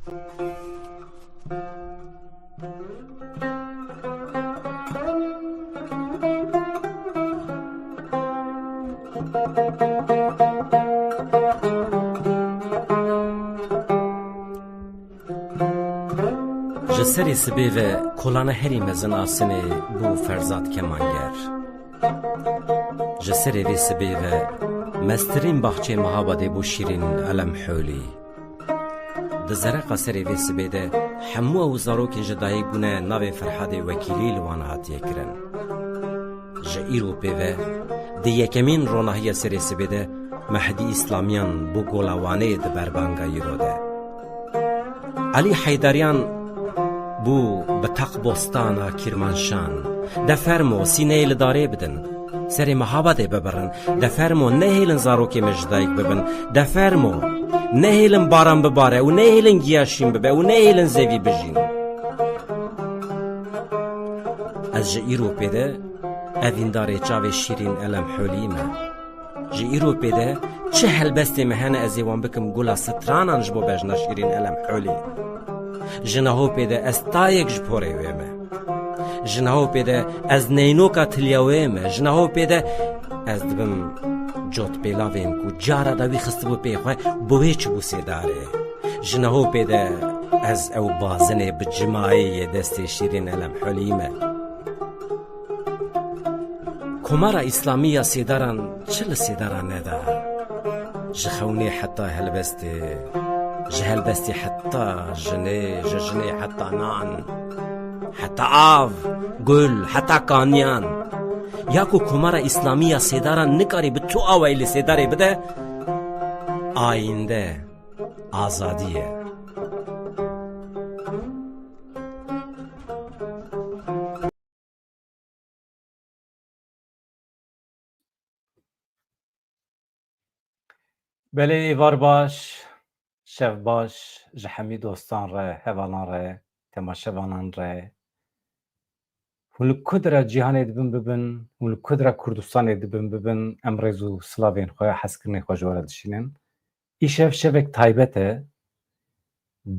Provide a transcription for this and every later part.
جسری سبی و کلانه هری مزن آسنه بو فرزاد کمانگر جسری وی سبی و مسترین باخچه مهابده بو شیرین علم حولی دزره قصری وی سبی ده همو او زاروک جدایی بونه ناو فرحاد وکیلی لوان هاتیه کرن جه ایرو پیوه ده یکمین روناهی سری سبی ده مهدی اسلامیان بو گولاوانه ده بربانگایی رو ده علی حیدریان بو بتاق بوستانا کرمانشان دفرمو سینه لداره بدن سری محابده ببرن دفرمو نهیلن زاروکی مجدایک ببن دفرمو نهیلن باران بباره و نهیلن گیاشین ببه و نهیلن زوی بجین از جه ایرو پیده اوین داره چاوه شیرین علم حولیم جه ایرو پیده چه هلبستی مهنه ازیوان بکم گولا سترانان جبو بجنا شیرین علم حولی جناهو پیده از تایک جپوره ویمه جناهو پیده از نینوکا تلیاویمه جناهو پیده از دبم جوت پیلاویم کو جارا داوی خست بو پیخواه بوی چو بو سیداره جناهو پیده از او بازنه بجماعی دست شیرین علم حلیمه کمارا اسلامی سیداران چل سیداران ندا جخونی حتی هلبسته جهل بستي حتى جني حتى نان حتى آف قل حتى كانيان ياكو كمارا إسلامية سيدارا نكاري بتو آوائل سيداري بده آينده آزادية بله ایوار باش شف باش جحمی دوستان ره هوالان ره تماشوانان ره ول کدرا جهان دبن ببن ول کدرا کردستان دبن ببن امرزو سلاوین خواه حسکرنی خواه جوارا دشینن ای شفک تایبته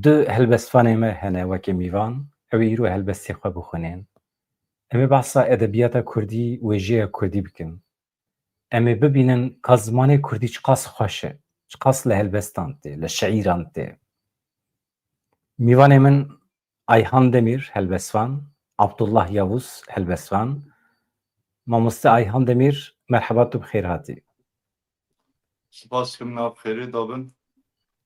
دو هلبستفانه ما هنه وکی میوان او ایرو هلبستی خواه بخونین امی بحثا ادبیات کردی و جه کردی بکن امی ببینن که زمان کردی چقاس خوشه چقاس لهلبستان ته لشعیران ته میوان من ayhan Demir Helbesvan Abdullah Yavuz Helbesvan ماموسته ayhan Demir مرحبا تو بخیر هاتی سپاس کم ناب خیری دابن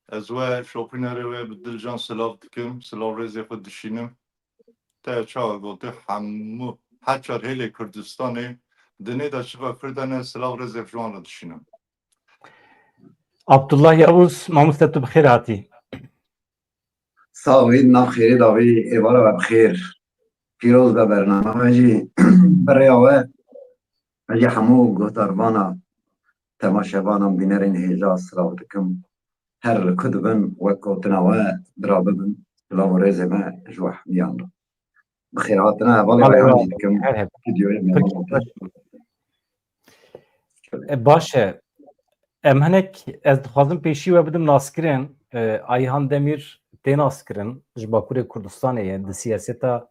از و شوپینره و بدلجان سلاف دکم سلاف رزی خود دشینم تا چا گوته همو هچار هیل کردستانه دنی دا چقا کردنه سلاف رزی جوان رو دشینم Abdullah Yavuz ماموسته تو بخیر هاتی ساوید ناب خیری داوی ایوالا و بخیر پیروز به برنامه جی برای آوه اجی همو گوتروانا تماشابانم بینرین هیجا سلاو دکم هر کدبن و کوتناوه درابه بن سلاو رزی ما جوح میان بخیر هاتنا اولی آیان جی دکم ویدیوی میان باشه ام هنک از دخوازم پیشی و بدم ناسکرین ayhan Demir تین ناسکرین جباکور کردستانه ده سیاستا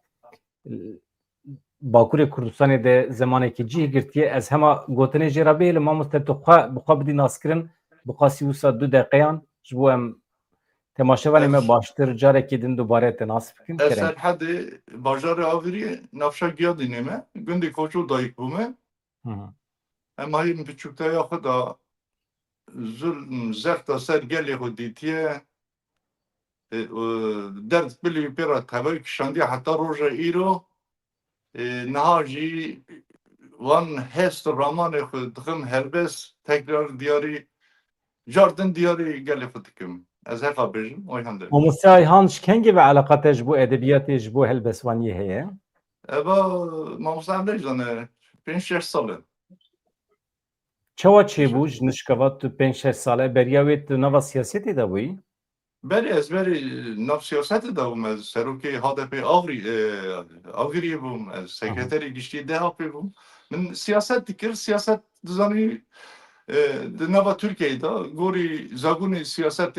باکور کردستان ده زمانی که جیه گرتیه از همه گوتنه جرابه لما مستطبقه بخوا بدی ناسکرین بخوا 32 دقیقیان جبو ام تماشاوانی ما باشتر جاره که دن دوباره تناسب کن کرن اصلا حد باجار آوری نفشا گیا دینمه گندی کوچو دایک بومه اما این بچوکتای خدا ظلم زخت سر گلی خود دیتیه درد بلی پیرا تبایی کشاندی حتی روژا ایرو نهاجی وان هست رامان خود دخم هلبس تکرار دیاری جاردن دیاری گلی خود کم از هفا بجم اوی هم دارم ماموسته ayhan شکنگی و علاقاتش بو ادبیاتش بو هلبسوانی هیه ابا ما مصاحب نیزانه 5-6 ساله چوا چی بو جنشکوات تو 5-6 ساله بریاویت نوا سیاستی دا بوی؟ بری از بری نف سیاست دوم از سروکی هادپی آوری بوم از سکرتری گشتی ده آپی بوم من سیاست دیگر سیاست دزانی نوا ترکیه دا گوری زاگون سیاست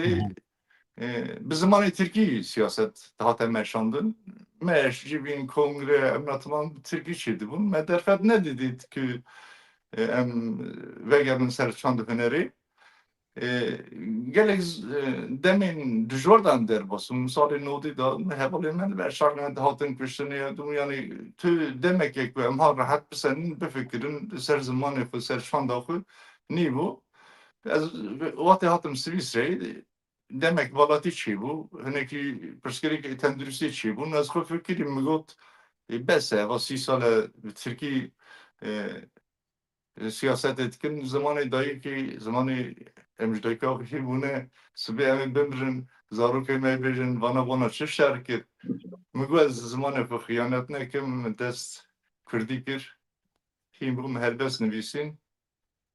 bi zimanê Tirkî siyaset dihate meşandin. Me jî vîn kongre emnatman Tirkî çê dibûn. Me derfet nedidît ku em vegerin ser çand hunerê. Gelek demên dijwardan derbasûn salê nodî da hevalê me ver şarne dihatin kuştinê yani tu demekek ku em ha rehet bisenin bifikirin ser zimanê xwe ser çanda xwe nîbû. Ez watê hatim Swîsreyê demek velatî çêbû hinekî pirsgirêkê tenduristî çêbûn ez xwe fikirî min got bes e eva 30 sal Tirkî siyasetê dikin zimanê dayîkî zimanê em ji dayîka xwe bûne sibê em ê bimirin zarokê me bêjin vana çi şer kir min got ez zimanê xwe xiyanet nekim min dest Kurdî kir hîn bûm helbest nivîsîn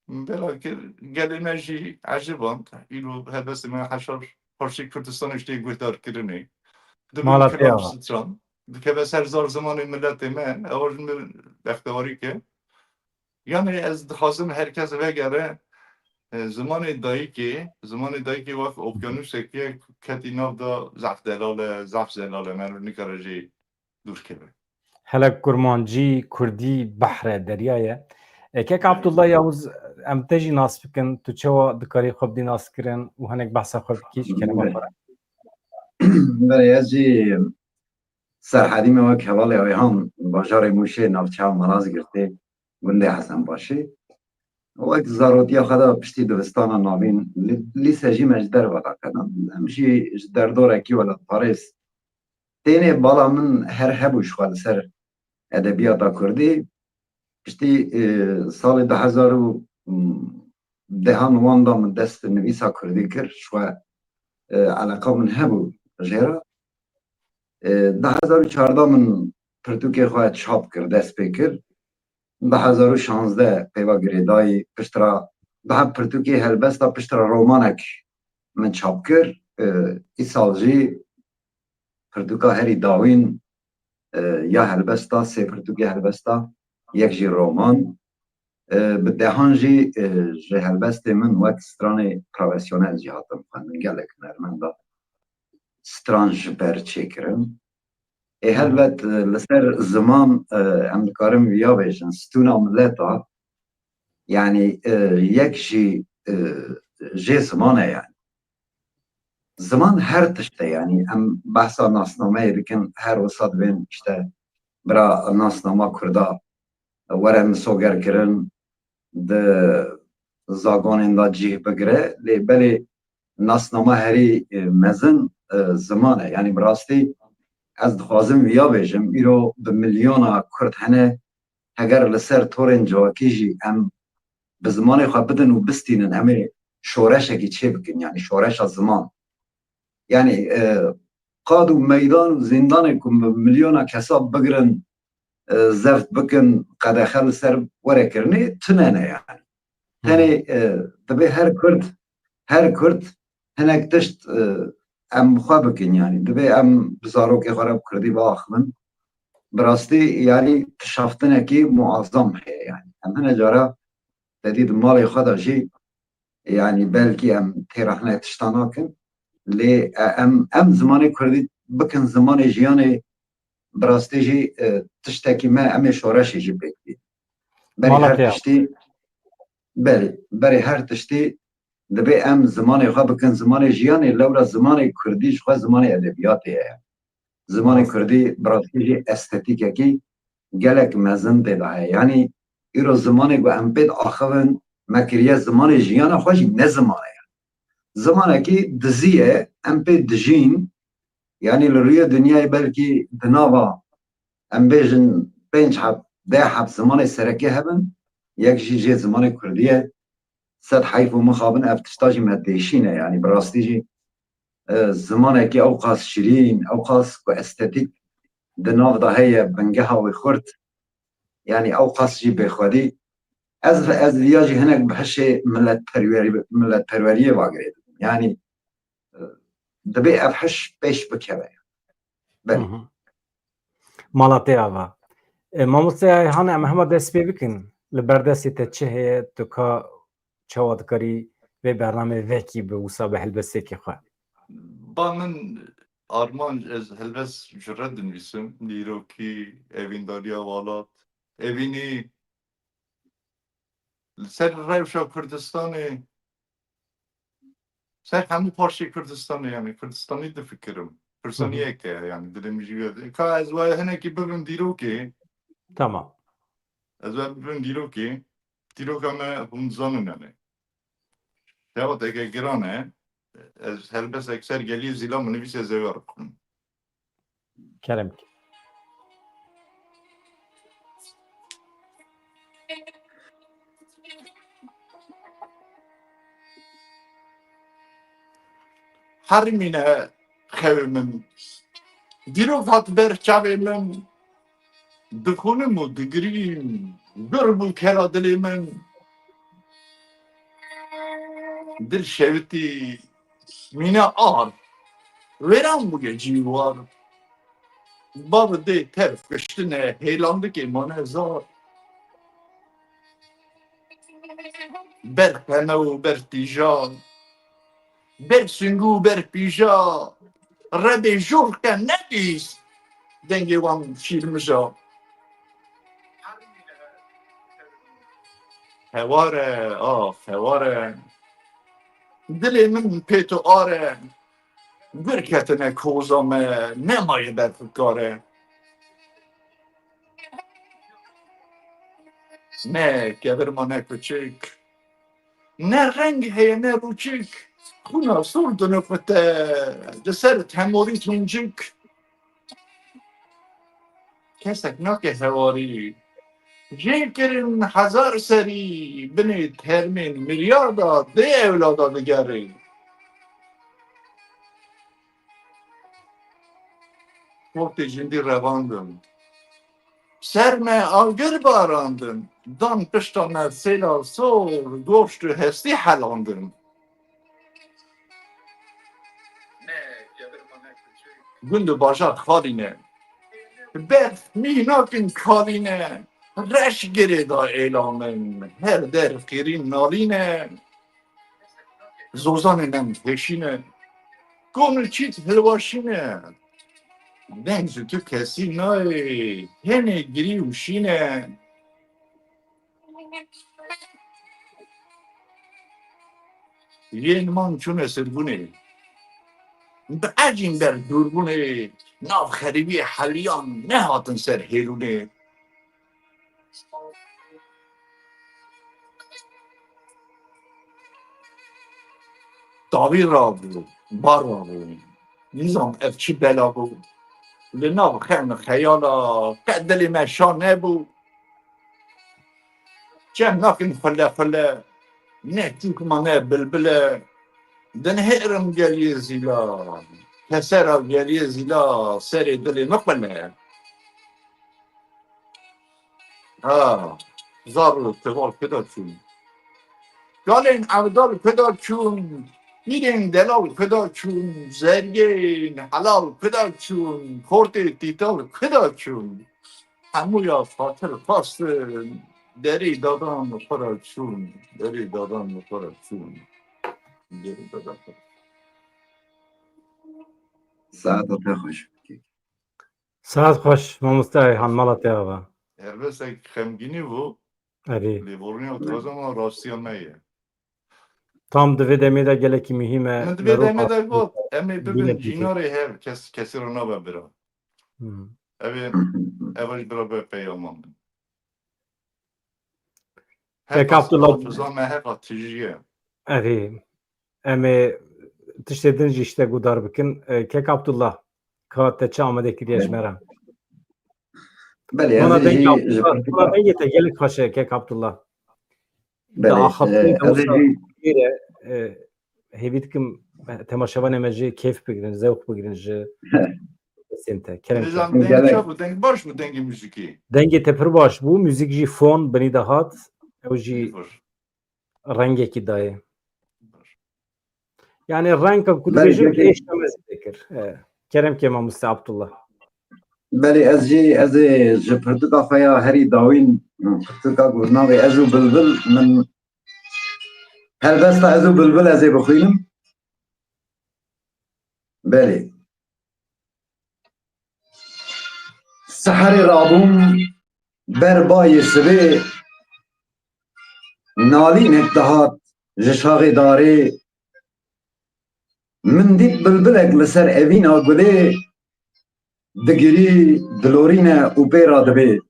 bela kir gelê me jî ecîban îro helbestê me heşar Parçayê Kurdistanê ji tê guhdarkirinê dibû Malatya kilam va. stran dikeve ser zar zimanê milletê me ew ji min bextewarî ke yani ez dixwazim herkes vegere zimanê dayîkê wek okyanûsekê ketî nav da zef delal zef zelal me nikare jî dûr keve Helek Kurmancî Kurdî behre deryaya. Kek Abdullah Yavuz em te jî nas bikin tu çawa dikarî xwe bidî naskirin û hinek behsa xwe bikî ji kelema xwe re. Belê ez jî serhedî me wek hevalê Ayhan bajarê Mûşê navçeya Maraz girtê gundê Hesenbaşê wek zarotiya xwe da piştî dibistana navîn lîse jî me ji derve dakirin em jî ji derdorekî welatparêz tenê bala min her hebû ji xwe li ser edebiyata Kurdî piştî salê 2010 wan da min dest bi nivîsa Kurdî kir ji xwe eleqa min hebû jêra 2014 min pirtûkê xwe çap kir dest pê kir 2016 pêva girêdayî piştira biha pirtûkê helbesta piştira romanek min çap kir îsal jî pirtûka herî dawîn ya helbesta sê pirtûkê helbesta yek jî roman bi dehan jî ji helbestê min wek stranê profesyonel jî hatim xwendin gelek nermenda stran ji ber çêkirin helbet li ser ziman em dikarin vîya bêjin stûna milleta yani yek jî jê zimanê yani ziman her tişte yani em behsa nasnameyê dikin her wisa dibên işte bira nasnama Kurda were misogerkirin di zagonên da cih bigire lê belê nasnama herî mezin ziman e yani bi rastî ez dixwazim vîya bêjim îro bi milyona Kurd hene heger li ser torên civakî jî em bi zimanê xwe bidin û bistînin em ê şoreşekî çê bikin yani şoreşa ziman yani qad û meydan û zindanê ku milyona kesa bigirin zeft bikin qedexe li ser werekirinê tunene yani tenê dibe her Kurd hinek tişt em xwe bikin yani dibe em bi zarokê xwe re bi Kurdî biaxivin bi rastî yani tişaftinekî muazzam heye yani em hine cara dedî di malê xwe da jî yani belkî em têrehne tişta nakin lê em zimanê Kurdî bikin zimanê jiyanê bi rastî jî tiştekî me em ê şoreşê jî pêk bînin berê her tiştî berê her tiştî dibe em zimanê xwe bikin zimanê jiyanê lewra zimanê Kurdî ji xwe zimanê edebiyatê ye zimanê Kurdî bi rastî jî estetîkekî gelek mezin tê de heye yani îro zimanê ku em pê diaxivin me kiriye zimanê jiyana xwe jî ne zimanê ye zimanekî dizî ye em pê dijîn yani li rûyê dinyayê belkî di nava em bêjin 5 heb 10 heb zimanê serekê hebin yek jî jê zimanê Kurdî ye sed heyf û mixabin ev tişta jî me têşîne yani bi rastî jî zimanekî ew qas şirîn ew qas ku estetik di nav da heye bingeha wê xurt yani ew qas jî bêxwedî ez vîya jî hinek bi hişê milletperweriyê vagirê dikim yani dibe ev hiş pêş bikeve Malatya va mamostaya Ayhan em hema dest pê bikin li berdestê te çi heye tu ka çawa dikarî vê bernamê vekî bi wisa bi helbestekê xwe با من آرمان از هلوس جرد نویسم لیروکی اوینداریا والات اوینی سر روشا کردستانی سر همو پارچه کردستانی یعنی کردستانی ده فکرم کردستانیه که یعنی دلم جیوه که از وای هنه که ببین دیروکی Tamam. از وای ببین دیروکی همه هم زانون یعنی Tevot ege girane, ez helbes ekser geliyor zila mı nefise zevar. Kerem. Harmine xevimin, dirok hat ber çavimin, dikunu mu digrim, bir bu kela dilimin, dil şevti, mine ar, veran bu geci var. Babı de terf kıştine, heyelandı ki manezar. Ber penev, ber tijan, ber süngü, ber pija, rebe jurke nedis, denge van şirmişa. Hevare, hevare, dilimin petu are, virketine kozame, nemayı berfikare. Ne kevirma ne küçük, ne renk heye ne buçuk, buna sordun öpüte, deser temori tuncuk. Kesek nake hevari, Cekirin hazar seri, beni termin milyarda de evlada digeri. Korkti cindi revandım. Serme algır barandım. Dan piştana sela sor, goştu hesti halandım. Gündü başat haline. Bet mihnakin kaline. Reş gerida elamın. Her der firin naline. Zozaninem peşine. Konu çit helvaşine. Dengzi tu kesi nay. Hene giri uşine. Yenman çun esirgune. Acin ber durbune. Nav kharibi haliyan ne hatın ser helune. Davir bu, bar bu. Nizam evçi bela bu. Linav khem khayala qadli ma şan bu. Cennakin falla ne tukma ne bilbile. Denherim geliye zila. Kesera geliye zila seri dili nakbelme. Ha, zarru teval pedaçun. Galin avdal pedaçun. Mirin delal pedaçun. Zergin halal pedaçun. Korte tital pedaçun. Hamuya fatır fastın. Deri dadan pedaçun. Deri dadan pedaçun. Deri dadan pedaçun. ساعت خوش Saat hoş. Mamusta hanmalat ya. Elbette xemgini bu. Eri. Livorni o zaman Rossiyaneye. Tam divê demê de gelekî mühim e. Min divê demê de got. Em ê Bine bibin bîte. jînarê hev kesî re nabe bira. Hmm. Ev ji bira be peyaman bin. Peki Abdullah. Hafıza me heka tijiye. Eri. Em ê tiştê din jî işte gudar bikin. Kek Abdullah. Ka te çi amade kiriye ji me re. بله Bana از dengê جی Abdullah. Bana dengê te gelek xweş kek Abdullah. Da بله axaptê از جی hêvî dikim temaşevanê me jî keyf bigirin, zevk bigirin ji sesên te. Kerem ke. Nizam dengê çabû deng baş mı dengê müzikî? Dengê te pir baş bû, müzik jî fon binî de hat. Ew jî rengekî daye. Yani renka ku Belki- dibêjim eşlemez dikir. Kerem ke Mamusta Abdullah. بله از جی از جپرتکا خیا هری داوین پرتکا گورناوی ازو بلبل من هر دستا ازو بلبل ازی بخوینم بله سحر رابون بربای سبه نالین اکتهات جشاغ داره من دیت بلبلک لسر اوین آگوله دگیری دلورین او بیرا دبه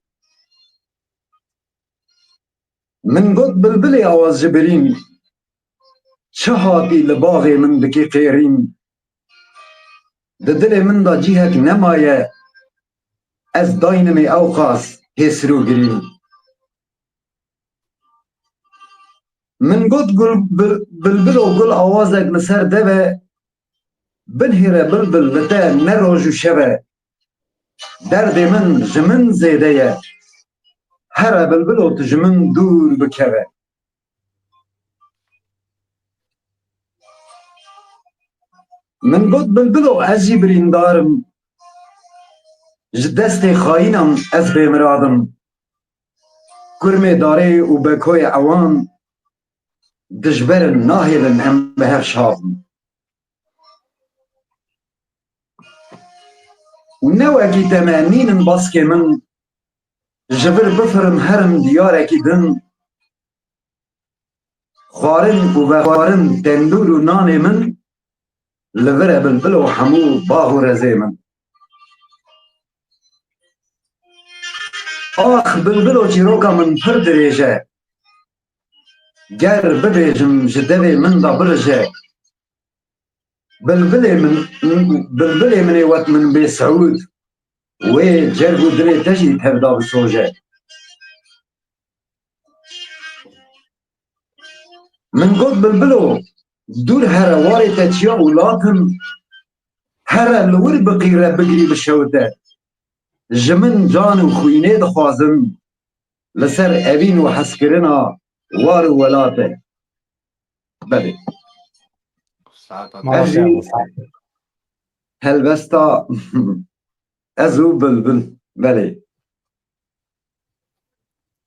من گوت بلبلی آواز جبرین چه هاتی لباغ من بکی قیرین ده دل من دا جیهک نمایه از داینمی اوقاس هسرو گرین من گوت بلبل و گل آوازک لسر دوه بنهره بلبل بته نروج و شبه درد من جمن زیده یه هر بلبل و تجمن دور بکوه من گوت بلبل و ازی بریندارم دست خاینم از بمرادم کرم داره و بکوی اوان دجبرن ناهلن ام به هر شابم نو اکی تمانین باسک من جبر بفرم هرم دیارکی دن خوارن و بخوارن تندور و نان من لور بلبل و حمو باغ و رزه من آخ بلبل و چیروکا من پر دریجه گر ببیجم جدوی من دا برجه بلبل منی وقت من بی سعود وی جرگو دلی تجی تبدا بسوجه من گفت بلبلو دور هر واری تچیا اولادم هر لور بقیره بگری بشوته جمن جان و خوینه دخوازم لسر اوین و حسکرنا وار و ولاته بله ساعتها ماشي أجي مصطفى. هلبستا أزو بلبل بله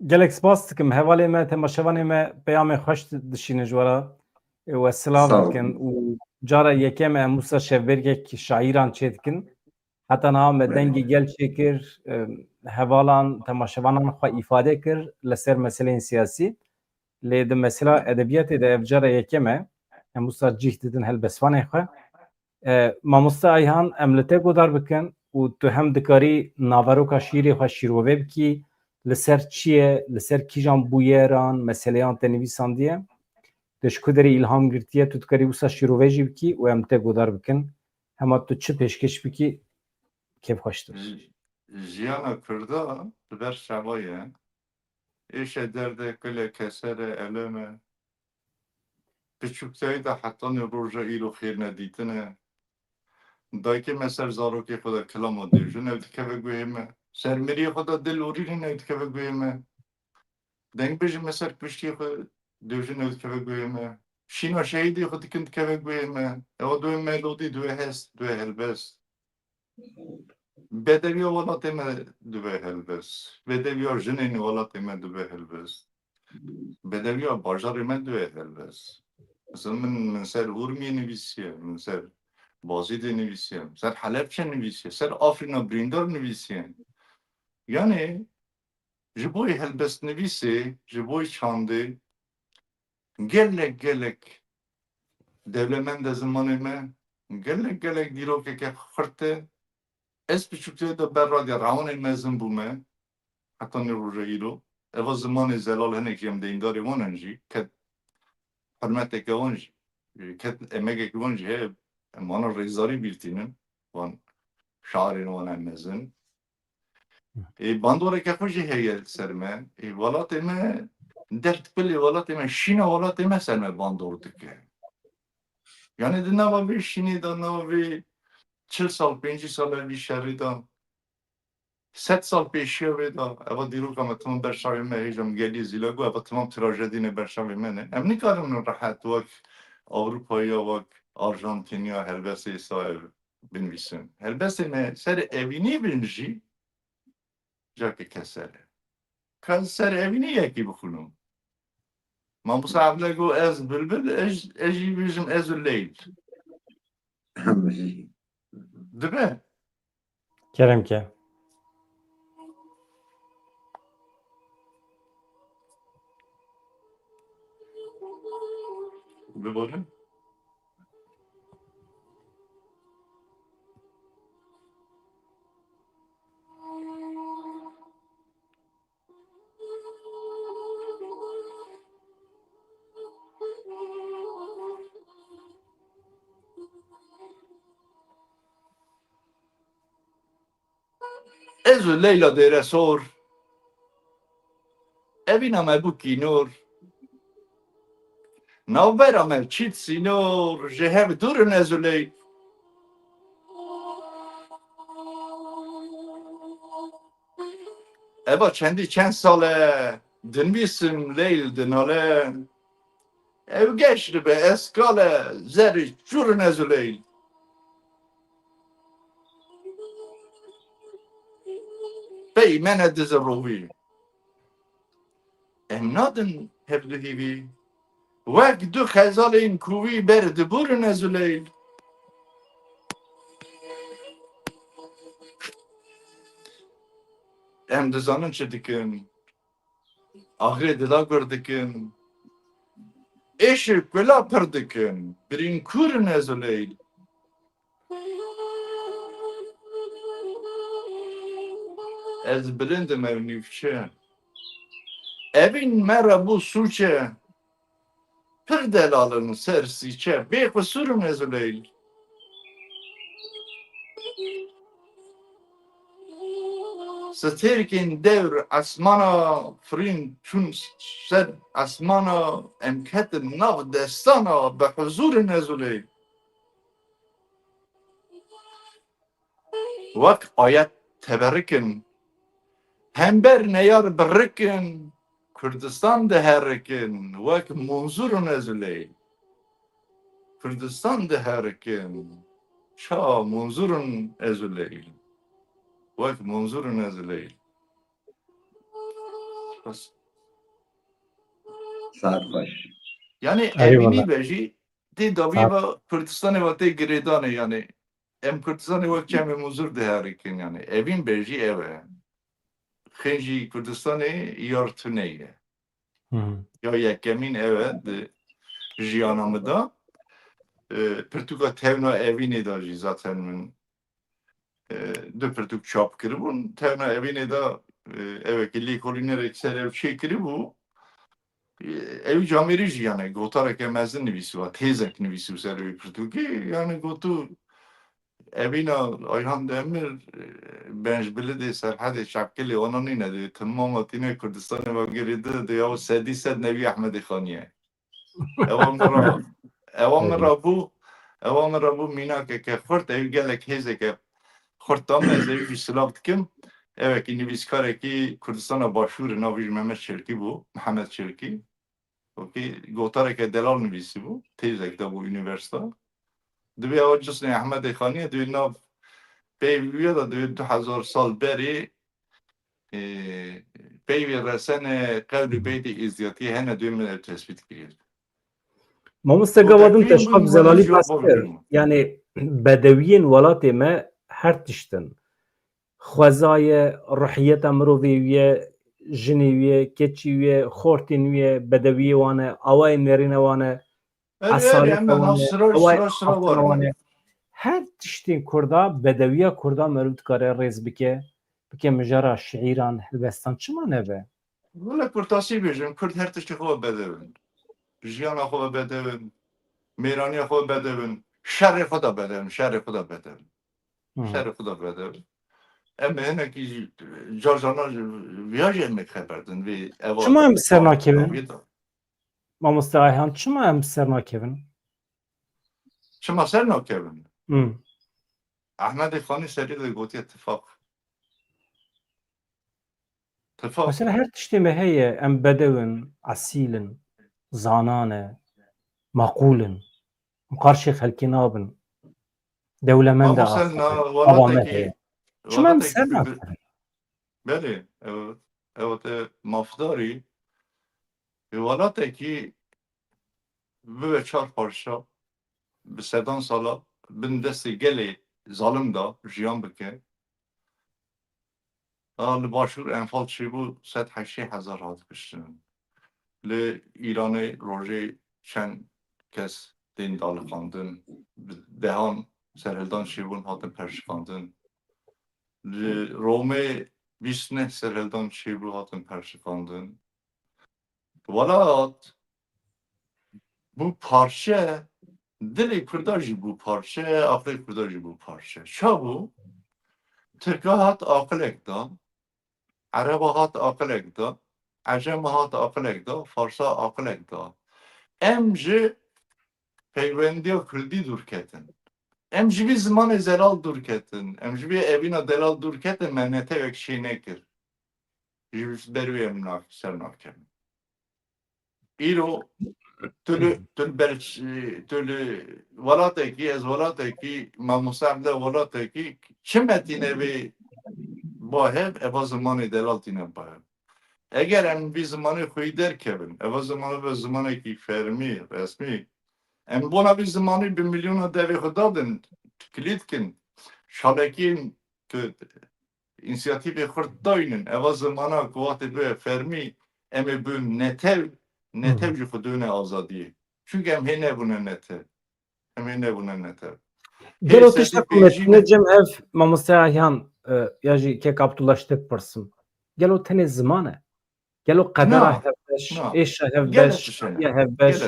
gelek spas dikim hevalê me temaşevanê me peyamê xweş dişîne ji we re we silav Sağ ol. dikin û cara yekê me em wisa şevbêrgek şaîran çê dikin heta niha me Evet. dengê gel çêkir hevalan temaşevanan xwe îfade kir li ser meseleyên siyasî lê di mesela edebiyatê de ev cara yekê me em wisa cih didin helbesvanê xwe mamoste Ayhan em li te godar bikin û tu hem dikarî naveroka şîrê xwe şîrovê bikî li ser çi ye li ser kîjan bûyeran meseleyan te nivîsandiye di ji ku derê îlham girtiye tu dikarî wisa şîrovê jî bikî û em te godar bikin hema tu çi pêşkeş bikî kêfxweştir Jiyana Kurda li ber şevaye êşe derde kule kesere eleme piçûkteyê de hetanê roja îro xêr nedîtine dayikê me ser zarokê xwe de kilama dêjin ev dikeve guhê me sermiriyê xwe de dil orînên ev dikeve guhê me dengbêjin me ser piştiyê xwe dêjin ev dikeve guhê me şîna şehîdê xwe dikin dikeve guhê me ew duê melodî duê hest duê helbest bedeviya welatê me dibe helbest bedeviya jinên welatê me dibe helbest bedeviya bajarê me dibe helbest mesela min ser Urmiyê nivîsiye min ser Bazîdê nivîsiye ser Helepçe nivîsiye ser Afrîna Birîndar nivîsiye yani ji bo helbest nivîsê ji bo çandê gelek dewlemend e zimanê me gelek dîrokeke xurt e ez piçûkê de ber radiya rawanên me zin bûme heta roja îro eva zimanê zelal hinekî em deyindarê wan jî ket hurmeteke wan jî ket emekeke wan jî heye em wana rêzarî bîrtînin wan şairên wan em mezin bandoreke xwe jî heye ser me welatê me dert pilê welatê me şîna welatê me ser me bandor dike yani di nava vê şînê de nava vê 40 sal 50 sal vî şerê de 100 sal pêşiya wê da eva dîroka me timam berşavê me hêja min gelî zîla got eva timam trajedînê berşavê me ne em nikarin rehet wek Avrupaya wek Arjantînya helbestê êsta ev binivîsin helbestê me serê evînî bin jî cakê kesere kes ser evînî yekî bixwînim mamoste Evle got ez bilbil ez jî bêjim ez û leyl Dibe. Kerem ki. Bibone. Ezo Leyla dere sor. Evina me bu kinor. Navbera me çit sinor. Jehev durun ezo ley. Eva kendi çend sale. Dinvisim leyl dinale. Ev geçti be eskale. Zeri çurun ezo leyl. Bey mene dize rovi. Em nadin hevdu hivi. Vek du xezalên kuvî ber diburin ezo leyl. Em dizanin çi dikin. Ahirê dila gur dikin. Eşi kula pir dikin. Birîn kurin ezo leyl. Ez bilindim ev nîvçe. Evin mera bu suçe. Pir delalın ser sîçe. Bê kusurum ezo leyl. سترکن دور اسمانا فرین چون سر اسمانا امکت نو دستانا به حضور نزولی وقت آیت تبرکن همبر نیار برکن کردستان ده هرکن وقت منظور نزولی کردستان ده هرکن شا منظور نزولی وقت منظور نزولی بس ساعت باش Yani Eyvallah. evini beji de daviva Kürdistan'ı vate giredane yani em Kürdistan'ı vate kemi muzur de harikin yani evin beji eve Xenji Kürdistan'ı yartıneye ya yekemin eve de jiyanamda Pertuka tevna evini da zaten min de Pertuk çap kiribun tevna evini da eve kelli kolinerek serev şey kiribu ev camiri yani gotarak emezin nivisi var tezek nivisi serevi Pertuki yani gotu evina Ayhan Demir benj bildi serhade şapkeli onun ne de tamamatine Kürdistan'a bagirdi de ya sedi sed Nevi Ahmed Khaniye evamra bu mina ke xort ev gelek hezeke xortam ez ev Slav dikim evet niviskareki Kürdistan'a başvuru Navi Mehmet Çerki bu Mehmet Çerki okey gotarak delal nivisi bu tezek de bu üniversite دوی آجس نه احمد خانی دوی ناف پیویه دا دوی 2000 سال بری پیوی رسن قبل بیت ازدیاتی هنه دوی من تثبیت کرد ما مستقبادın تکوین teşkab بون zelali ولش bastır. yapabilirim. Yani bedeviyen velatê me her tiştin. Xwezayê, ruhiyeta mirovê wê, jinê wê, keçî wê, xortên wê, bedewiyê wan e, awayên nêrîne wan e, esaleta hemen wan e, sıra awayê sıra xaftina var wan mı? e. Her tiştên Kurda, bedeviya Kurda meriv dikare rêz bike, bike mijara şiîran, hilvestan çima nebe? Valla kurtasi bejim, kurt her tişti xo bedevin. Jiyana xo bedevin, Meyrani xo bedevin, şerri xo da bedevin, şerri xo da bedevin. Şerri xo da bedevin. Ama hene ki carcana viyaj emek xeberdin ve eva Çima em ser nakevin? Davida. Mamoste Ayhan, çima em ser nakevin? Çima ser nakevin? Hı. Ahmed Khani seri de goti ittifak. İttifak. Mesela her tiştê me heye em bedewin, asîlin, zanan e, maqûlin, em qarşê xelkê nabin, dewlemend e Ama sen axivin, ava me heye. valateki Çima em ser nakevin? beli evet evet mafdari valateki ve çar parça bi sedan sala bin desti gelê zalim da jiyan bike. Li başur enfal çibu 180,000 hat kişinin. Li İran'ı roje çen kes din dalıkandın. Dehan serheldan çibun hatın perşikandın. Li Rome 20 serheldan çibu hatın perşikandın. Valat bu parça dili Kurdajı bu parça, Afrika Kurdajı bu parça. Şabu Türk'e hat akıl ekda, Arap'a hat akıl ekda, Acem'e hat akıl ekda, Fars'a akıl ekda. Emci peyvendiya Kürdi durketin. Emci bir zamanı zelal durketin. Emci bir evine delal durketin menete ve kişi nekir. Jibis bervi emnak, sernakem. İro tülü valateki, ez valateki, mamusabde valateki, çimetine bir bahev, eva zamanı delaltine bahev. Eğer em bir zamanı huyder kevin, eva zamanı ve zamanı ki fermi, resmi, em buna bir zamanı 1 milyona devi hudadın, kilitkin, şabekin, inisiyatifi hırttayının, eva zamana kuvveti ve fermi, emi bu netev ji xudune azadiye. Çünkü em hene bune netev. Em hene bune netev. Gelo tiştek ne cem ev mamostaya yan ya jî kek Abdullah ştek pırsın. Gelo tene zamane. Gelo qedera hevbeş, eşa hevbeş, ya hevbeş,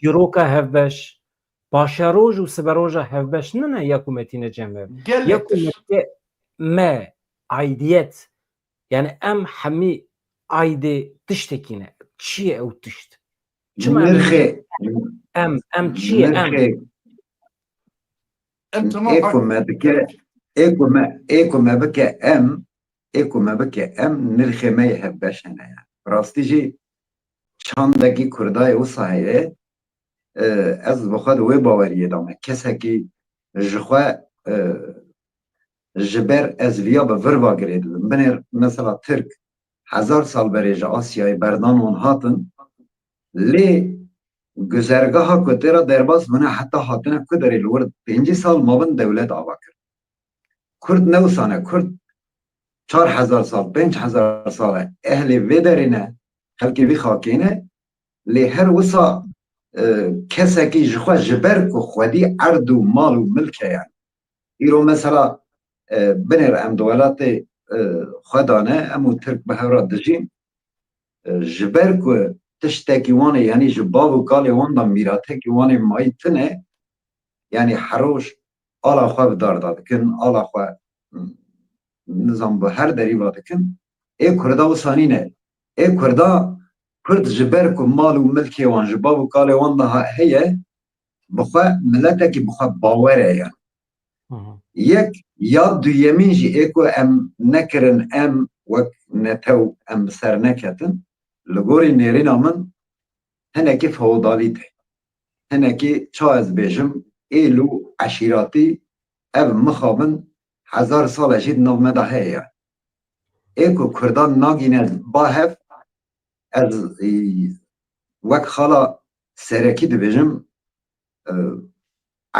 Euroka hevbeş, başaroj û siberoja hevbeş ne yakumetine cem ev. Yakumete me aidiyet yani em hemi aide tiştekine. Çiye ew tişt? Nirxê Em çiye em? êku me bike êku me bike em nirxê me yê hevbeş hene ya. Rastî jî çandekî Kurdayê wisa heye ez bi xwe di wê baweriyê de me kesekî ji xwe ji ber ezviya bi vir vagirê dibin. Binêr mesela Tirk 1000 sal berê ji Asyayê berdan wan hatin lê güzergaha ku têra derbas bûne heta hatine ku derê li wir 5 sal mabin dewlet ava kir. Kurd ne wisa ne Kurd 4000 sal 5000 sal e ehlê vê derê ne xelkê vî xakê ne lê her wisa kesekî ji xwe ji ber ku xwedî erd û mal û milk heye. Îro mesela binêr em di welatê xwe dane em û Tirk bi hewra dijîn ji ber ku tiştekî wan ê yanî ji bav û kalê wan da mîratekî wan ê mayî tune yanî heroj ala xwe bi dar da dikin, ala xwe nizam bi her derî dikin. Ê Kurda wisa nîne. Ê Kurda Kurd ji ber ku mal û milkê wan ji bav û kalê wan da heye bi xwe miletekî bi xwe bawer e yani. Yek ya duyemîn jî ê ku em nekirin em wek netew em bi ser neketin li gorî nêrîna min hinekî feodalî tê. Hinekî ça ez bêjim êl û eşîratî ev mixabin 1000 sal jî di nav me de heye yani. Ê ku Kurdan nagîne bahev ez wek xala serekî dibêjim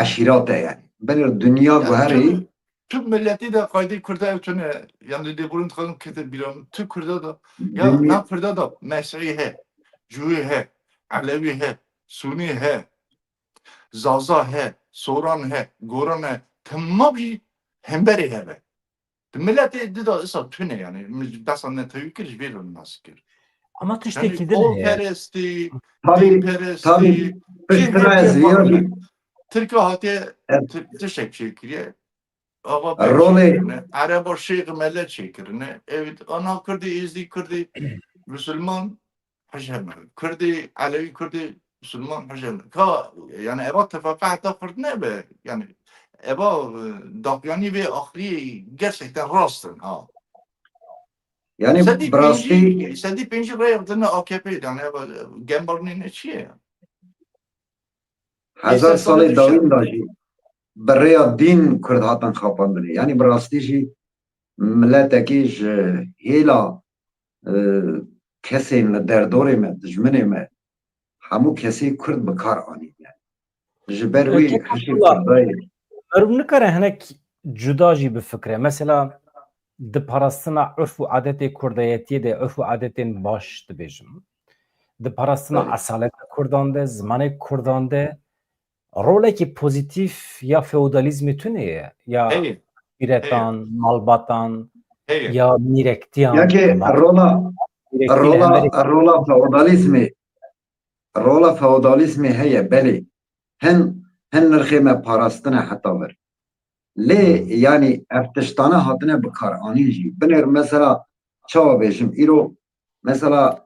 eşîrat e yani. Binêr dünya guherî Türk milleti de kaydı Kürt'e evtüne yani de burun tıkanım ketir bilam. Türk Kürt'e de ya ne Kürt'e de Mesih he, Cüvi he, Alevi he, Suni he, Zaza he, Soran he, Goran he. Tamam bir hemberi he be. Milleti de ısa tüne yani. Basan ne tevkir verin masker. Ama tiştekidir yani ya. Peresti, din peresti. Türkiye hatiye teşekkür kiriye. Ama Araba şeyh mellet çekirine. Evet ana Kürdi izdi Kürdi Müslüman hacem. Kürdi Alevi Kürdi Müslüman hacem. Ka yani eba tefaka hatta Kürt ne be yani eba dakyani ve ahli gerçekten rastın ha. Yani Sedi penci rey yaptığını AKP yani eba gembarını ne çiye? 1000 salê dawîn da jî bi rêya dîn Kurd hatin xapandinê. Yani bi rastî jî milletekî ji hêla kesên li derdorê me, dijminê me hemû kesî Kurd bi kar anîn yani. Ji ber wî hişê Kurdayê Erum nikare hinek جدا جی بفکره مثلا د پاراستنا عرف و عادت کردایتی ده عرف و عادت باش دبیجم د پاراستنا بله اصالت کردان ده زمان کردان ده روله کی پوزیتیف یا فئودالیزم تونه یا هي هي ایرتان مالباتان هي یا میرکتیان یکی ما میرکتی لهمری رولا فودالیسمی هی بله هن نرخی پاراستنه حتی بر لی یعنی افتشتانه هاتنه بکار آنیجی بنر مثلا چاوا بیشم ایرو مثلا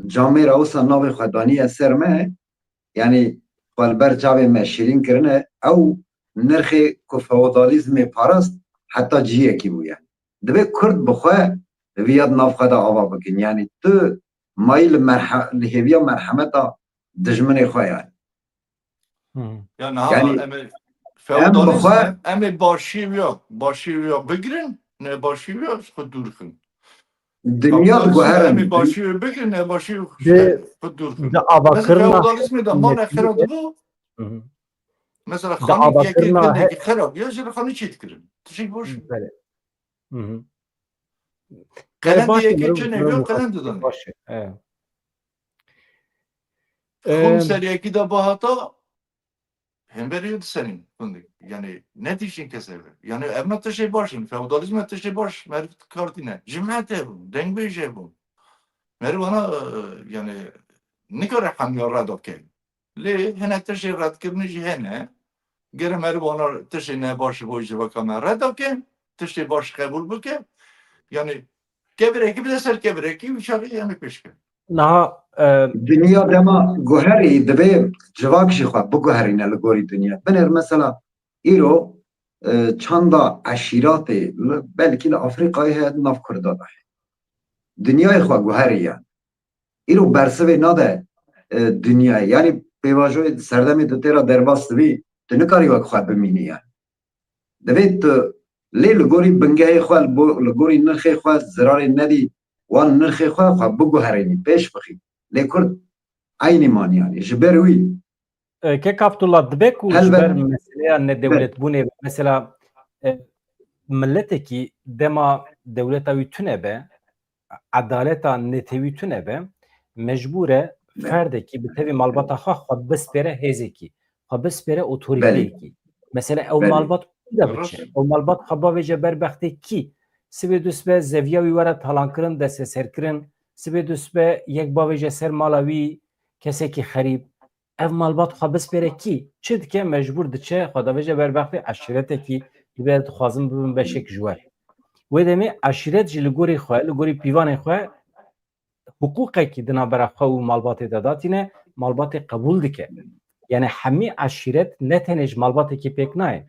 جامعه راوسا ناوی خدانی سرمه یعنی والبر چاوی مشیرین کرنه او نرخی که فودالیزم پاراست حتی جیه کی بویا دبی کرد بخواه ویاد ناف خدا آوا بکن یعنی تو مایل لهویا مرحمتا دجمن خواه يعني ها yani ام em feodalizm bixwe ام باشیویا بگیرن نه باشیویا خود دور کن dünya کاپیتالیسم ام diguherin باشیو بگیرن نه باشیو خود دور کن د مثل آباکرنا feodalizm ده مال خراب بو مثلا د خانی یکی آباکرنا گنده که خراب یا جل خانی چیت کرن تشک باش بله قلند باشه یکی چه مرو نویا قلند مخصص دادن باشه خون سر یکی ده باهاتا هم بریود سنین کنده yani ne diyeceksin kesever yani evme tişe başın feodalizm tişe baş merif kartine cemaat bu denge şey bu merif bana yani ne kadar hamle radoke le hene tişe rad kirni hene gere merif bana tişe ne başı bu işe bakama radoke tişe baş kabul buke yani kevreki bir de ser kevreki bir şey yani peşke نه dünya dema guheri dibe civak jî xwe biguherîne li gorî dünya binêr mesela îro çanda eşîratê belkî li Afrikayê heye nav Kurda da heye dünyayê xwe guherî ye îro bersivê nade dünyayê yani pêvajoyê serdemê tu têra derbas dibî tu nikarî wek xwe bimînî ye divê tu lê li gorî bingehê xwe li gorî nirxê xwe zirarê nedî wan nirxê xwe xwe biguherînî pêş bixî lê Kurd aynı man yani. Jiber wî که کابتولا دبک و helbet جبر مسئله نه دولت بونه مثلا ملتی که دما دولت اوی تونه به عدالت نتوی تونه به مجبوره فرده که به توی مالبات خود بسپره هزی کی خود بسپره اتوریته بله کی مثلا او بله مالبات da بچه او مالبات خبا وجه بربخته کی سبه دوست به زویا وی وره تالان کرن دست سر کرن سبه دوست به یک باوجه سر مالاوی کسی که خریب ev malbat xwe bispêre kî çi dike mecbûr diçe xwedavêje berbaxtê eşîretekî dibe dixwazin bibin beşek ji we wê demê eşîret jî li gorî xwe li gorî pîvanê xwe hiqûqekî di navbera xwe û malbatê de datîne malbatê qebûl dike yani hemî eşîret ne tenê ji malbatekî pêk nayê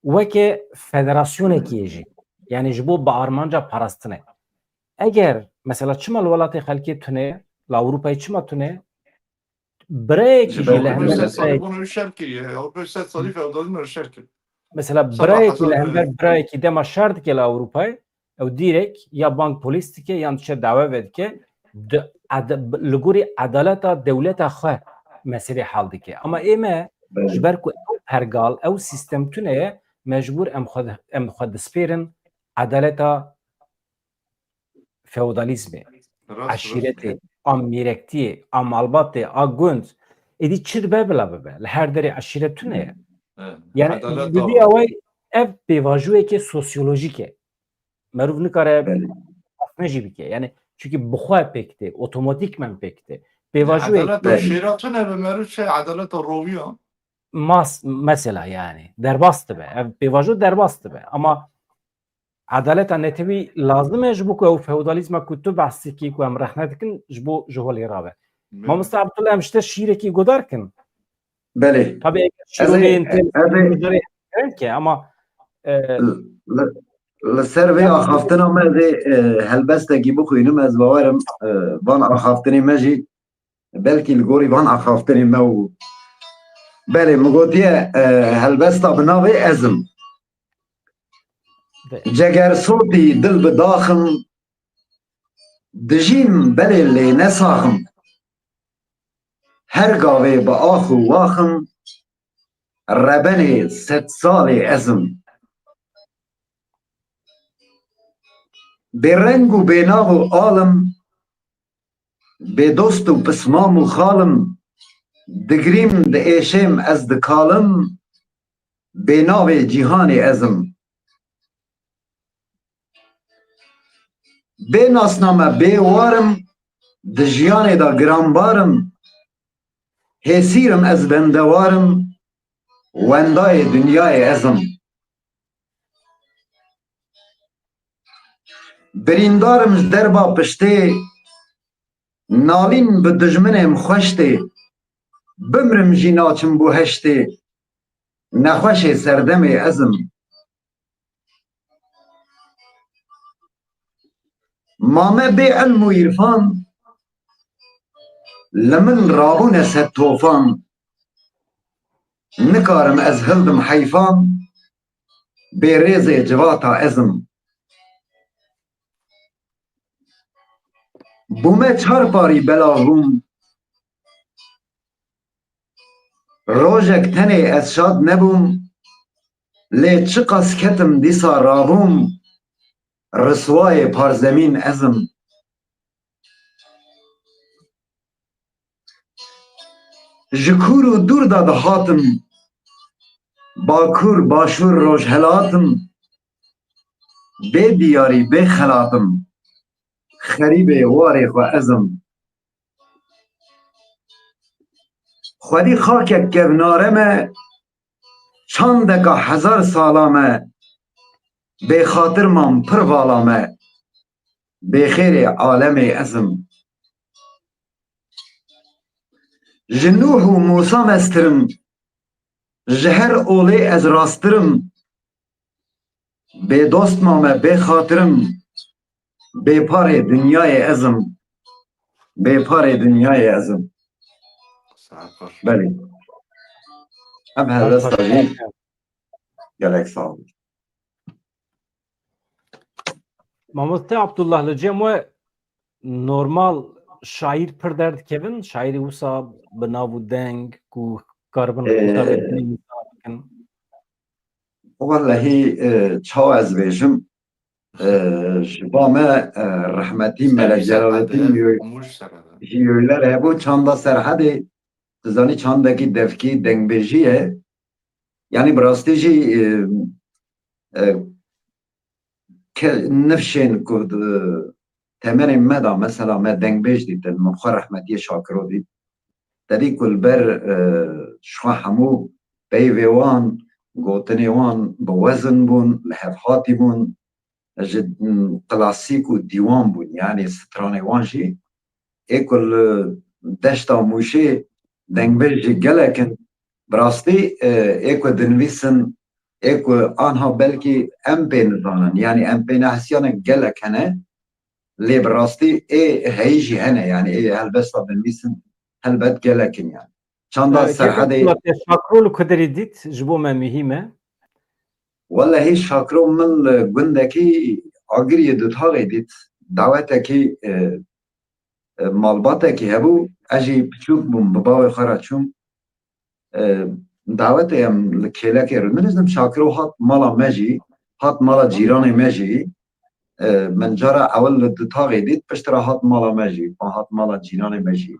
weke federasyonekî ye jî yani ji bo bi armanca parastinê eger mesela çima li welatê xelkê tune li Ewropayê çima tune birayekî jî li Avrupa hember 100 salı bunu şerh kiriyor. Avrupa 100 salı feodalizm şerh kiriyor. mesela Sabah birayekî li Hasan hember birayekî dema şer dike li Ewropayê ew dîrek ya bank polîs dike yan diçe dawe vedike li gorî edaleta dewleta xwe meselê hal dike ama ême ji ber ku ew pergal ew sîstem tune ye mecbûr em xwe dispêrin edaleta feodalîzmê eşîretê a mîrektiyê a malbatê a gund êdî çi dibe bila bibe li her derê eşîret tune ye yani didî ew ev pêvajiyekê sosyolojîk e merov nikare ne jî bike yani çünkü bixwe pêk tê otomatîkmen pêk tê pêvajiyek Adalet şîratı ne be meruz şey adalet roviya. mas mesela yani derbas dibe ev pêvajo derbas dibe ama adaleta netewî lazim e ji bo ku ew feodalîzma ku tu behsî kî ku em rexne dikin ji bo ji holê rabe Mamosta Abdullah em ji te şîrekî godar kin beli tabii şîrovên ke ama li ser vê axaftina me dê helbestekî bixwînim ez bawerim van axaftinê me jî belkî li gorî van axaftinê me û belê min gotiye helbesta bi navê ezim cegersotî dil bi daxim dijîm belê lê nesaxim her gavê bi ax û waxim rebenê sed salê ezim بی رنگ و بی ناو و عالم، بی دوست و پسمام و خالم، دگریم د ایشم از دکالم، بی ناو جیهان ازم. بی ناسنامه بی وارم، د جیان دا گرانبارم، هیسیرم از بندوارم، وندای دنیای ازم. بریندارم دربا پشته، نالین به دجمنم خوشته، بمرم جی ناچم بو هشته، نخوش سردم ازم. مامه بی علم و عرفان، لمن رابون ست توفان، نکارم از هلدم حیفان، بی ریز جواتا ازم. بومه چار پاری بلاغوم، روژک تنه از شاد نبوم، لی چقاس کتم دیسا رابوم، رسوای پارزمین ازم. جکور و دور داد هاتم، باکور باشور روش هلاتم، بی دیاری بی خلاتم، خریب واری خو ازم. خودی خاکک گونارمه، چندکا هزار سالامه، بی خاطر مام پر والامه، بی خیر عالم ازم. جنوح و موسا مسترم، جهر اولی از راسترم، بی دوست مامه بی خاطرم، بی پار دنیای ازم. بی پار دنیای ازم. بله ام هذا استاذی گلک سال. مامۆستا عەبدوڵڵاه لە جێم وە نۆرماڵ شاعیر پڕ دەردکەون شاعری وسا بە ناو و دەنگ و کاربن قوتابێت بکەن والله چاو از بیجم جبامه رحمتی ملک جلالتی جیویلر هبو چاندا سرحده تزانی چاندکی دفکی دنگ بیجیه یعنی براستی جی که نفشین کد تمن مدا مثلا ما دنگ بیج دیدن مخور رحمتی شاکرو دید دادی کل بر شخوا همو بیوان گوتنی وان بوزن بون لحفاتی بون جد کلاسیک و دیوان بون یعنی سترانه وان جی ایکل دشتا موشه دنگ بیج گلکن براستی ایکو دنویسن ایکو آنها بلکی ام پی نزانن یعنی ام پی نحسیان گلک هنه لی براستی ای هیجی هنه یعنی ای هلبستا دنویسن هلبت گلکن yani. Çanda serhade شاکرۆ کدری دیت ji bo me mühîm e wallahi şakro min gundekî agiriyê duthaxê dît dawetekî malbatekî hebû ez jî piçûk bûm bi bavê xwe re çûm dawetê em li kêlekê re min dizim şakro hat mala me jî hat mala cîranê me jî min cara ewil li duthaxê dît piştre hat mala me jî hat mala cîranê me jî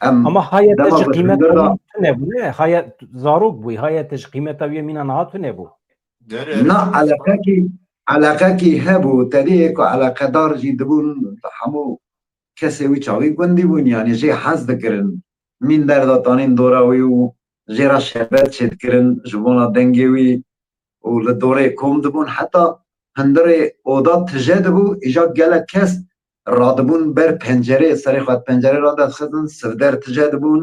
ama hayete ji qîmeta tune bû ne hayet zarok bûî hayete ji qîmeta wê mîna niha tune bû na eleqekî hebû teriyê ku eleqedar jî dibûn hemû kesê wî çavî gundî bûn yani jê hez dikirin mîn derdatanîn dora wî û jê re şerbet çê dikirin ji bona dengê wî û li dorê kom dibûn heta hindirê oda tije dibû îja gelek kes radibûn ber pencerê serê xwe pencerê ra destxistin sivder tije dibûn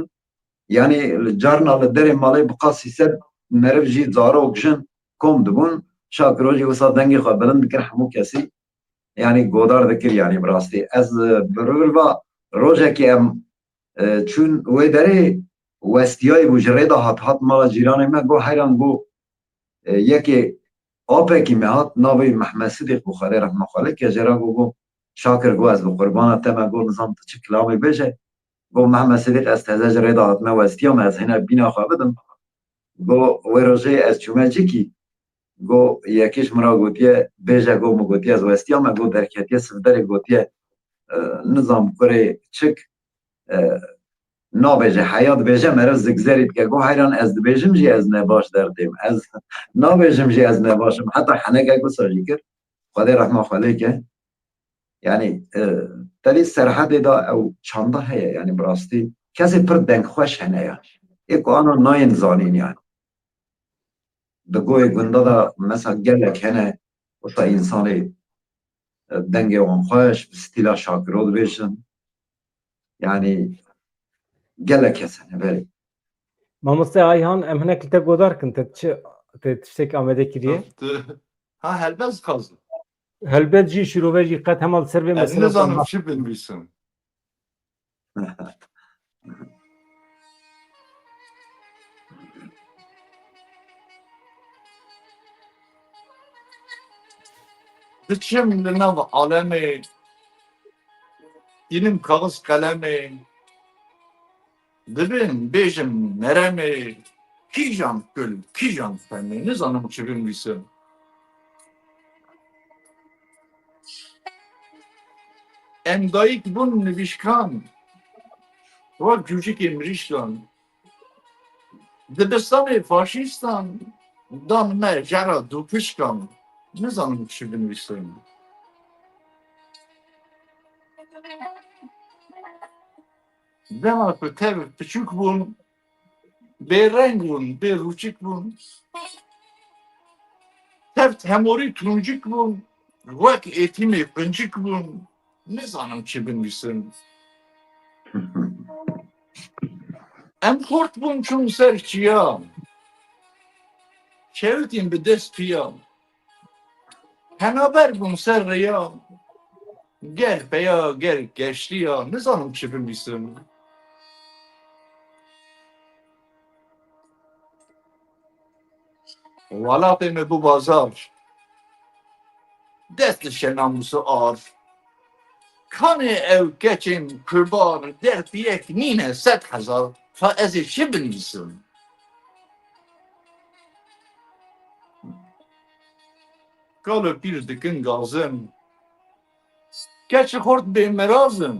yani carna li derê malê bi qasî ser meriv jî zarok jin kom dibûn şakiro jî wisa dengê xwe bilind dikir hemû kesî yani godar dikir yani bi rastî ez bi rûva rojekê em çûn wê derê westiyayê bû ji rêda hat mala cîranê me got heyran got yekê apekî me hat navê Mehmed Sidîq bû Xwedê rehma xwe leke jêra got şakir got ez bi qurbana te me got nizam tu çi kilamê bêje got Mehmed Sidîq ez teze ji rêda hatime westiya me ez hene bîna xwe bidim got wê rojê ez çûme cikî گو یکیش مرا گوتیه بیجه گو مگوتیه از وستیا ما گو درکتیه سفدر گوتیه نظام کره چک نابیجه حیات بیجه مرا زگزرید که گو حیران از بیجم جی از نباش دردیم از نابیجم جی از نباشم حتی حنه گو ساجی کرد خدا رحمه خاله که یعنی تلی سرحد دا او چانده هیا یعنی براستی کسی پر دنگ خوش هنه یا ایک آنو ناین زانین یعنی دگوی گنده دا مثلا گلک هنه و تا انسانی دنگ اون خوش ستیلا شاکرود بیشن یعنی گلک هسنه بری مامۆستا ئایهان ئەم هەنێک تە گۆدارکن تشتێک ئامادە کردیە ها helbez kazı. هەلبەت جی شیرۆڤەژی قەت هەماڵ سەر بێ Ez مەسەلە nizanim çi binivîsim. Diçim li nav alemê yînim kaxiz qelemê dibin bêjim meremê kîjan gul kîjan fenê nizanim çi binivîsim. Em dayîk bûn nivîşkan wek cûcikê mirîşkan dibistanê faşîstan dan me jera dûpişkan nizanim çi binivîsim. Dema ku tev piçûk bûn bêreng bûn bêrûçik bûn tev hemorî tuncik bûn wek êtîmê qincik bûn nizanim çi binivîsim. Em xort bûn çûn ser çiya şewitîn bi dest piya henaber bûn ser rêya ger peya ger geştiya nizanim çi binivîsim. Welatê me bû bazar dest li şenamusu ar kanê ew keçên kurbar derpiyek nîne sed hezar fa ez ê çi binivîsim. Galo pîr dikin gazin keçi xort bêmerazin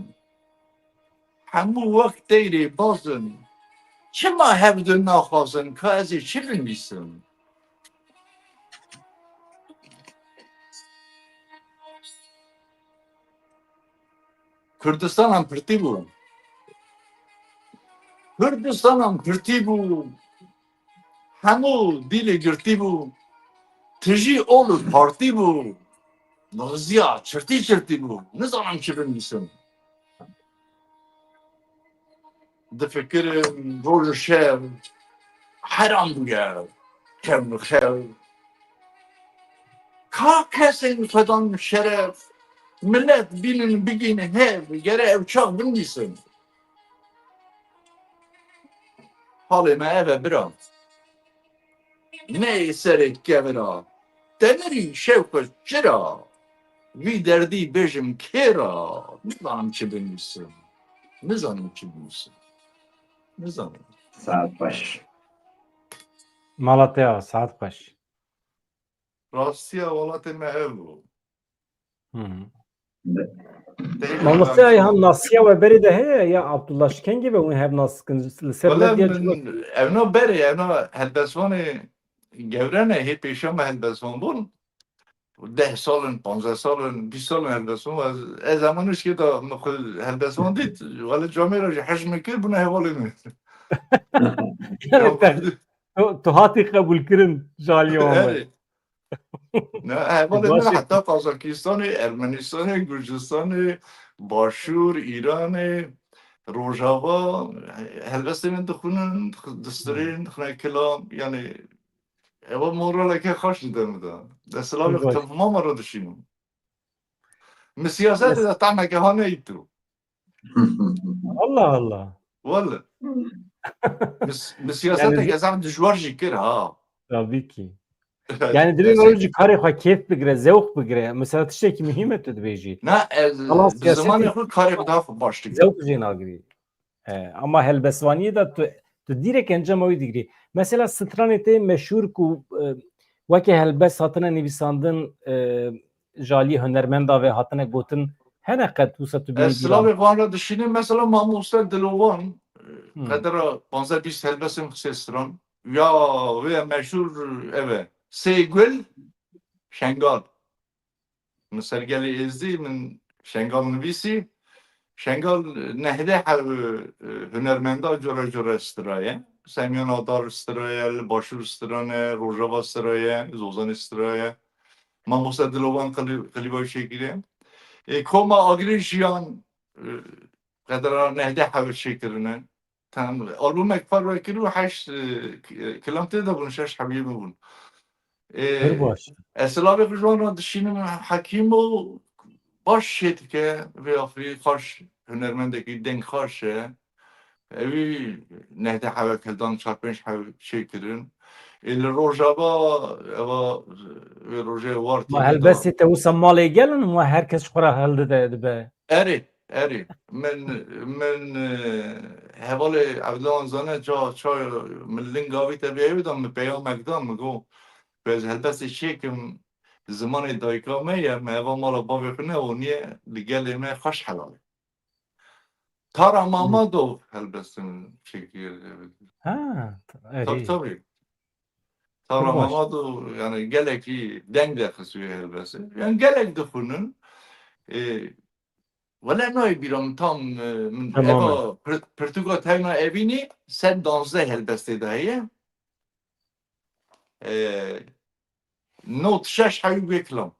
hemû wek deyrê bazin çima hevdin naxwazin ka ez ê çi binivîsim. Kurdistanan pirtî bû Kurdistanan pirtî bû hemû dîlê girtî bû tijî ol û partî bû mixziya çirtî çirtî bû nizanim çi binivîsim. Difikirim roj û şev heram bûye kev û xew ka kesên xwedan şeref millet bînin bigîn hev gere ew çav binivîsim. Halê me ev e bira neyê serê kevira demirî şewq çira vî derdî bêjim kêra nizanim çi binivîsim. Nizanim çi binivîsim. Nizanim. ساعت باش ماڵاتەیە ساعت باش Rastiya welatê me ev bû. مامۆستا ئایهان ناسییا we berê de heye ya Abdullah Şikengê ve hûn hev naskin li ser Valla medya evna berê evna helbesvanê gewrene hê pêşa me helbesvan bûn 10 salin 15 salin 20 salin helbesvan ez zamanî da me xwe helbesvan dît wela camê re jî hejmê kir bûne hevalê me. tu hatî qebûlkirin jaliyê wan Erê. Ne hevalê me heta Qazakistanê, Ermenistanê, Gurcistanê, Başûr, Îranê, Rojava helbestê min dixwînin distirên dixwîne kilam yani eva moraleke xweş dide min de. Desthilatê temama re dişînim. Mi siyasetê de temeke haneyî tu. Allah Allah Wala. Mi siyaseteke ezan dijwar jî kir ha. tabii ki yani dilin orucu karê xwe kêf bigire zewq bigire mesela tiştekî mühim e tu dibêjî Ne ez Tamam, bi zimanê xwe karê bi daha baş dikir. zewq jê nagirî ama helbesvaniyê de tu direk encama wî digirî mesela stranê tê meşhûr ku وکی هلبس هاتنه نویساندن جالی هنرمندا و هاتنه گوتن هنه قد توسا تو بینی Slavê بیران van ra dişînim mesela mamoste Dilovan Hmm. qedera 15-20 helbesên xêstran ya wê meşhur ev Sêgul Şengal min sergelê êzî min Şengal nivîsî Şengal nehde hunermenda cora cora stiraye Semyon Adar stiraye li Başur stirane Rojava stiraye Zozan stiraye mamoste Dilovan qiliba şekilê کۆما ئاگری ژیان قەدەرا نەهدە حەوت شێکردن تەن ئەلبومێک پەروە کرد و هەشت کلام تێدا بوون شەش حەبیە بوون پر باش ئەسلاوێ ژوانە دشینم حەکیم و باش شێتکە vê afirî xaş hunermendekî deng xaş e evî nehde hewek hildan çar pênc hewek çêkirin li Rojava eva vê rojê war ما هلبسی ته وسا مالی گلن و herkes خورا هل دبه اري من هوال عبدالله زانه جا من لنگاوی تبیعی بدم من پیام مقدام مگو باز هلبس شیکم زمان دایکامه یا هوا مالا باوی خونه و نیه لگل ایمه خوش حلاله تارا ماما دو هلبسن شیکی ها tabii تارا باش. ماما دو yani geleki deng de kısıyor helbese yani gelek de bunun ولا نوع بیرام تام من تماما. اوا پرتغال تاینا اوینی 112 هلبسته دهیه نوت 6 حیو بکلام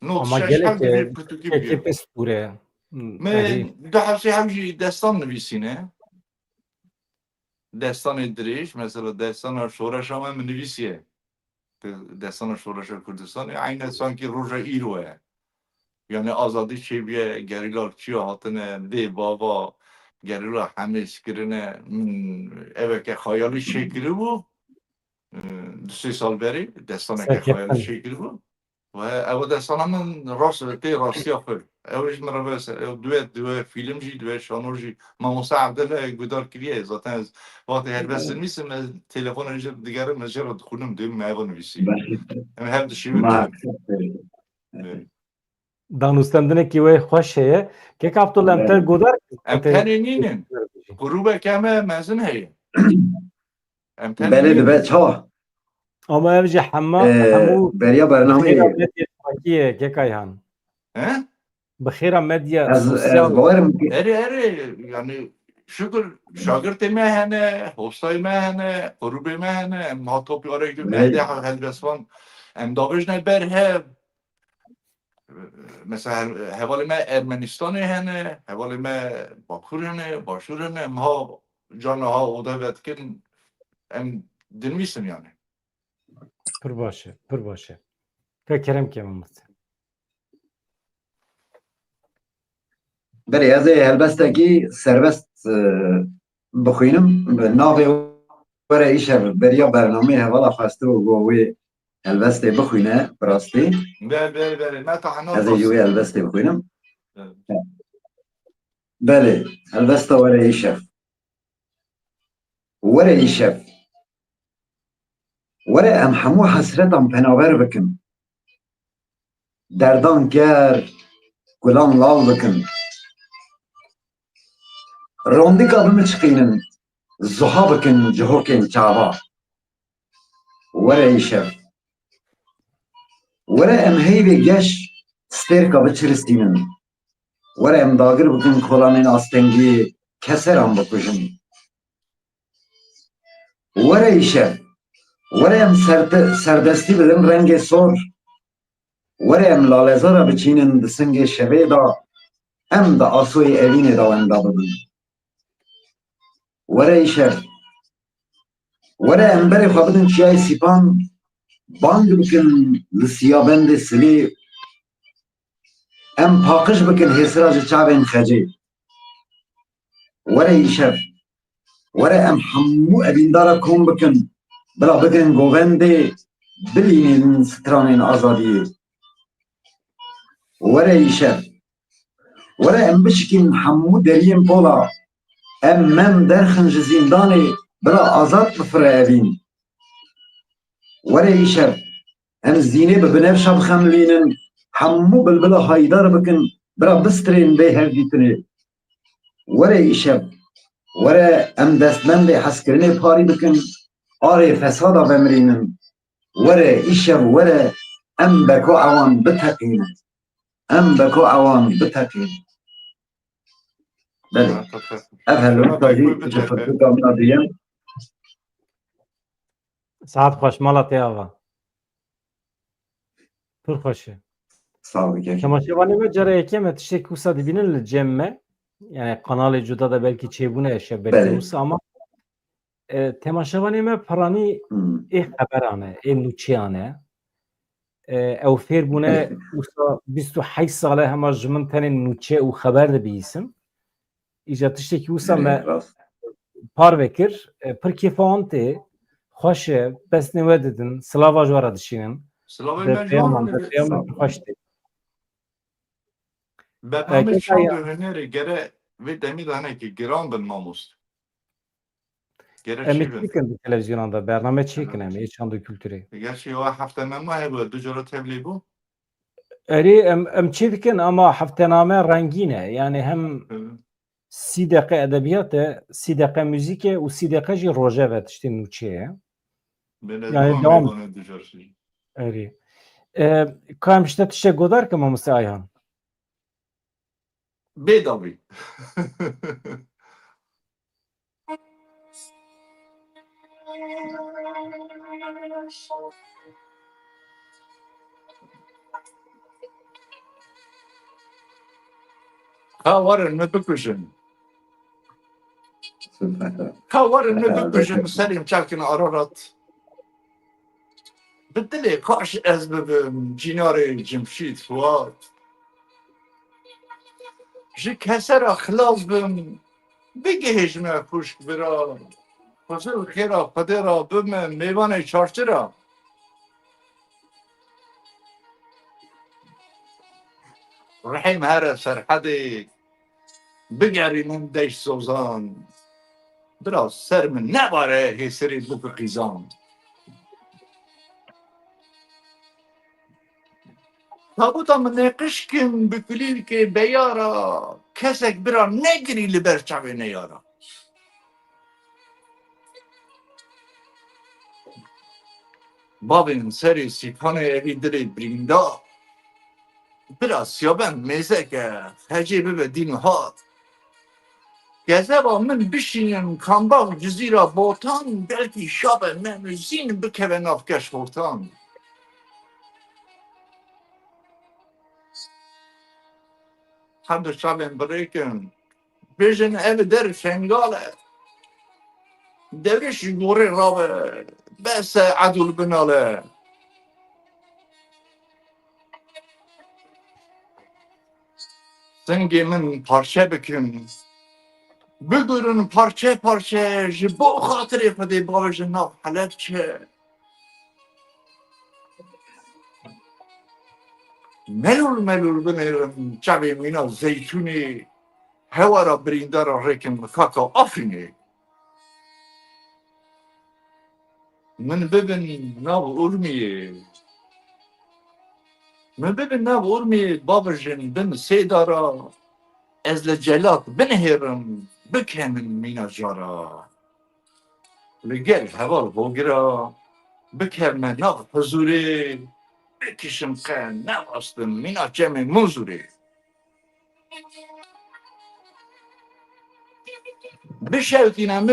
نوت اما 6 گله حیو که پرتغال که بیه پس پوره من دو حفظی حیوی دستان نویسینه دستان دریش مثلا دستان شورش هم نویسیه دستان شورش کردستان عین سانکی روژا ایروه yani azadi çeviye geriler çiğ hatine de baba geriler hem skirine evke hayali şekli bu 2 sal beri destaneke hayali şekli bu ve ev destanamın rastı yapıyor ev işmere böyle düet filmci düet şanurci Mamusa Abdallah gudar kiriye zaten vakti her besin telefon önce diğer mecra dukunum değil mi evin visi hem de şiir دانوستندنه کی وی خوش هه که کاپتول امتر گودار امتنینین غروب کمه مزن هی بله دبه چا اما امجی همو بریا برنامه مدیا که کایهان بخیر مدیا از سوسیال باورم اری yani şükür şagird mehene hostay mehene غروب mehene ما topyara gidip nehde helbesvan em davij ne berhe مثلا حوالی ما ارمنستان هنه حوالی ما باکور هنه باشور هنه ما جانه ها اوده بید کن ام دنویسم yani پر باشه که کرم که ممت بله از هلبستگی سربست بخوینم ناوی وره ایشه بریا برنامه حوالا خواسته و گوهوی هلبسته بخوینه براستی بله ما تحنا از جوی هلبسته بخوینم بله هلبسته وره ایشه وره ام همو حسرتم پناور بکن دردان گر گلان لال بکن روندی قابل چقینن زها بکن جهوکن چاوا وره ایشه وره ام هیوی گش سترکا بچرستینن وره ام داگر بکن کلانین آستنگی کسر هم بکشن وره ایشه وره ام سردستی بدن رنگ سور وره ام لالزارا بچینن دسنگ شبه دا ام دا آسوی اوین دا وندا بدن وره ایشه وره ام بری خوابدن چیای سیپان بانگ بکن لسیابند سلی ام پاکش بکن حسراج چاوین خجی وره ایشه وره ام همو اویندارا کن بکن بلا بکن گوونده بلینین سترانین آزادی وره ایشه وره ام بشکین همو درین پولا ام من درخنج زیندانی بلا آزاد بفره اوین وره ایشب ام زینه ببنفش بخملینن همو بلبل هایدار بکن برا بسترین به هفدیتنه وره ایشب وره ام دستمند حسکرین پاری بکن آره فسادا بمرینن وره ایشب وره ام بکو عوان بتقین ام بکو عوان بتقین بله افهلون جناب تاجی کوی تشفت بتره کامنا دیم ساعت خوش مالت آوا پر خوشه ساوی که تماشاوانی ما جره یکم تشتی که وسا دبینن لجمه یعنی قنال جدا دا بلکی چیبونه شب بلکی بله وسا اما تماشاوانی ما پرانی ای خبرانه ای نوچیانه او فیر بونه وسا 28 ساله همه جمن تنه نوچه او خبر ده بیسم ایجا تشتی که وسا ما بله راست پار بکر پر کیفانته خوشه بس نوه ددن سلاوا جوارا دشینن سلام ده پیامان مجموعه ده پیامان سلام. خوش دی برنامه کسا شام هنری گره و دمی دانه که گران بن ماموست گره چی بن چیکن دی تلویزیونان دا برنامه چیکن امی چاندو کلتوری گرچه او هفته ممه بود دو جورا تبلی بو اری ام چی دکن اما هفته نامه رنگینه یعنی هم 30 دقیقه ادبیات 30 دقیقه موزیک و 30 دقیقه جی روژه و تشتی نوچیه بله یعنی دو دوام میبانه دو جور شی اری کام شته تشتی گودار که ما مستعیان بداوی ها وارن ما بکشن سوپر ها وارن ما البته بکشن سریم چلکن آرارات بدلی کاش از ببم جینار جمشید فواد جی کسر خلاص بم بگه هجمه پشت برا خسر خیرا پدرا بم میوان چارچرا رحیم هر سرحدی بگری من دیش سوزان برا سر من نباره هی سری بکو قیزان تابوتا من نقش کن بکلیل که بیارا کسک برا نگری لبر چاوی نیارا بابین سری سیپان اوی دلی بریندا برا سیابن میزه که خجی ببه دین ها گزه با من بشینم کامباغ جزیرا بوتان بلکی شاب من زین بکوه نافکش بوتان هم دو شابن بریکن بیشن او در شنگاله درش گوری رابه بس عدول بناله سنگی من پارچه بکن بگورن پارچه پارچه جبو خاطری پده باوش ناف حلب چه ملول ملول بنیرم چاوی مینا زیتونی هوا را برینده را ریکن کاکا آفرینی من ببین ناو ارمیه من ببین ناو ارمیه بابا جن بن سیدارا از لجلات بنهرم بکنن مینا جارا لگل هوا بوگرا بکرم ناو حضوری بکشم قن نواستم مینا جمع موزوری بشوتینم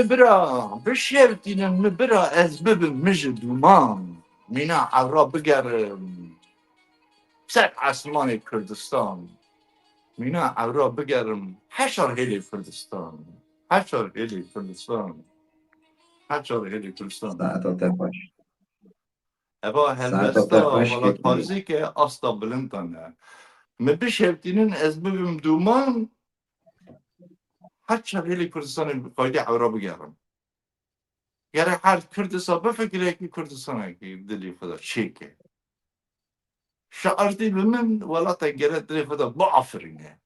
برا از ببین مجد دومان مینا عرا بگرم سر اسمان کردستان مینا عرا بگرم هشار هلی کردستان هشار هلی کردستان هشار هلی کردستان ساعتات خوش ابا ساعتات هلبستا خوش ولا بکنی تازی که استا بلندانه ما بشوتینن از ببین دومان هشار هلی کردستان قایده عرا بگرم یعنی هر کردستان بفکره که کردستانه که دلی خدا چیکه شعرتي بمن ولا تنقرأ دلي خدا بافرينه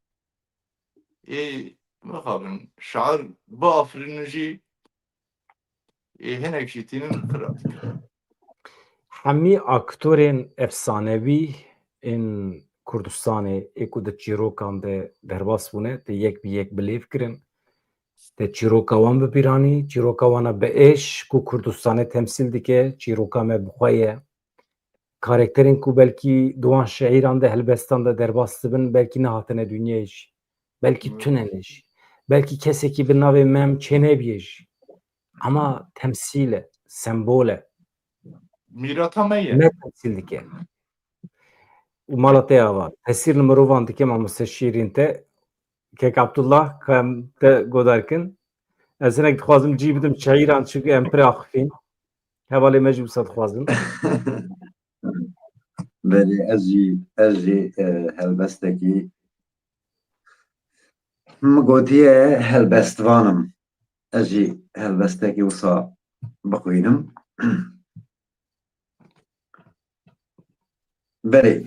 إيه مخابن شعر بافرينه جي إيه هنا كشيتين فراتك همی اکتورین افسانوی این کردستان اکو ده چیروکان ده درباس بونه ده یک بی یک بلیف کرن ده چیروکاوان بپیرانی چیروکاوانا به اش کو کردستان تمثیل دیگه چیروکا me بخوایه karakterin ku belki doğan şairan da Helbestan da derbas dibin belki nehatine dünyayış. Belki tüneliş. Belki keseki bir nave mem çenebiyeş. Ama temsile, sembole, میراتا میه ne temsil dike. Malatya var. Tesir numarovan dike mamısı şiirinte kek Abdullah kam te godarkin. Ezinek dixwazim cî bidim şairan çünkü empre axfin. Hevalê me jî wisa dixwazim. بله از جی هلبستکی مگوتیه هلبستوانم از جی هلبستکی وصا بخوینم بله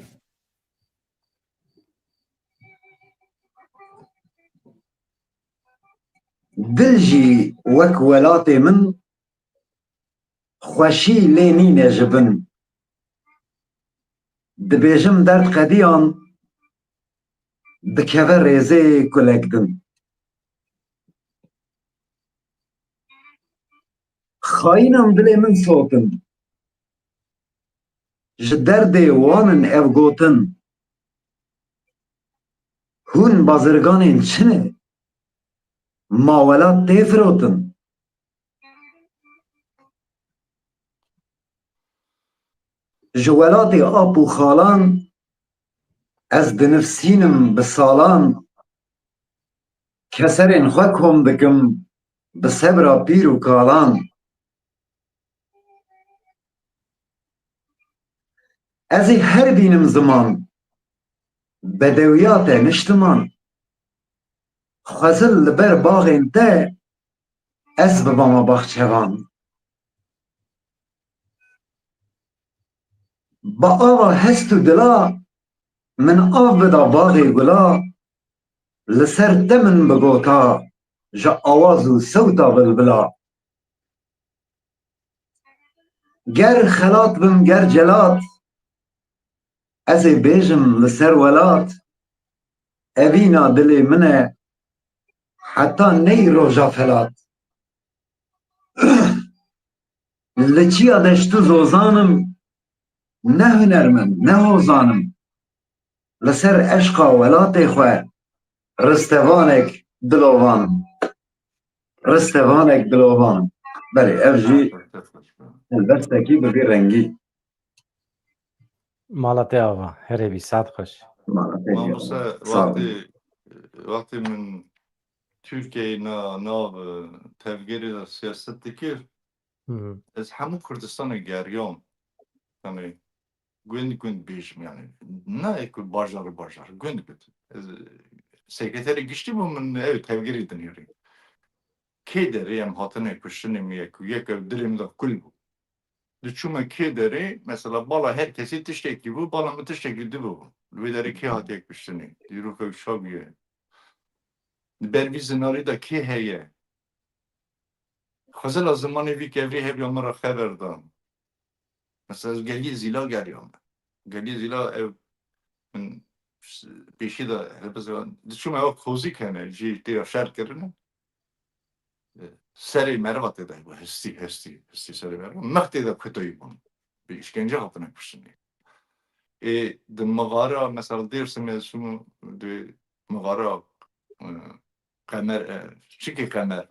دل جی وک ولاتێ من خوشی لێ نینێ ji bin dibêjim derd qediyan dikeve rêzê kulek din xayînan dilê min sotin ji derdê wanin ev gotin hûn bazirganên çi ne mawelat tê firotin ji welatê ap û xalan ez dinivîsînim bi salan keserên xwe kom dikim bi sebra pîr û kalan ez ê her bînim ziman bedewiya te niştiman xwezil li ber baxên te ez bibama baxçevan bi ava hest û dila min av bida baxê gula li ser te min bigota ji awaz û sewta bilbila ger xelat bim ger celat ez ê bêjim li ser welat evîna dilê min e heta ney roja felat li çiya deştû zozanim ne hunermend ne hozanim li ser eşqa welatê xwe ristevanek dilovanim ristevanek dilovanim belê ev jî helbestekî bi vî rengî Malatya var. Here bir saat hoş. ماموسا sağ olun. وقتی من Türkiye'yi nav tevgeri siyaset dikir ez hemû Kurdistanê geriyam yani gund bêjim yani ne ku bajar gund ez sekreterê giştî bû min ew tevgerî dinêrî kê derê em hatine kuştinê me yek ev dilê de kul bû diçûme kê derê mesela bala herkesî tiştekî bû bala min tiştekî dibû wê derê kê hatiye kuştinê dîrokek şabiye bervî zinarî da kê heye xwezila zimanê vî kevrî hevya me ra xeber dan mesela ez geliyê zîla geriyam geliyê zîla ev min pêşî de diçûme ew kozîk hene jî têya şer kirine serê merva tê de hestî serê merva mex tê de kutayî bûn bi işkence hatine kuştinê di mixara mesela Dêrsimê çûm di mixara Qemer çikê Qemer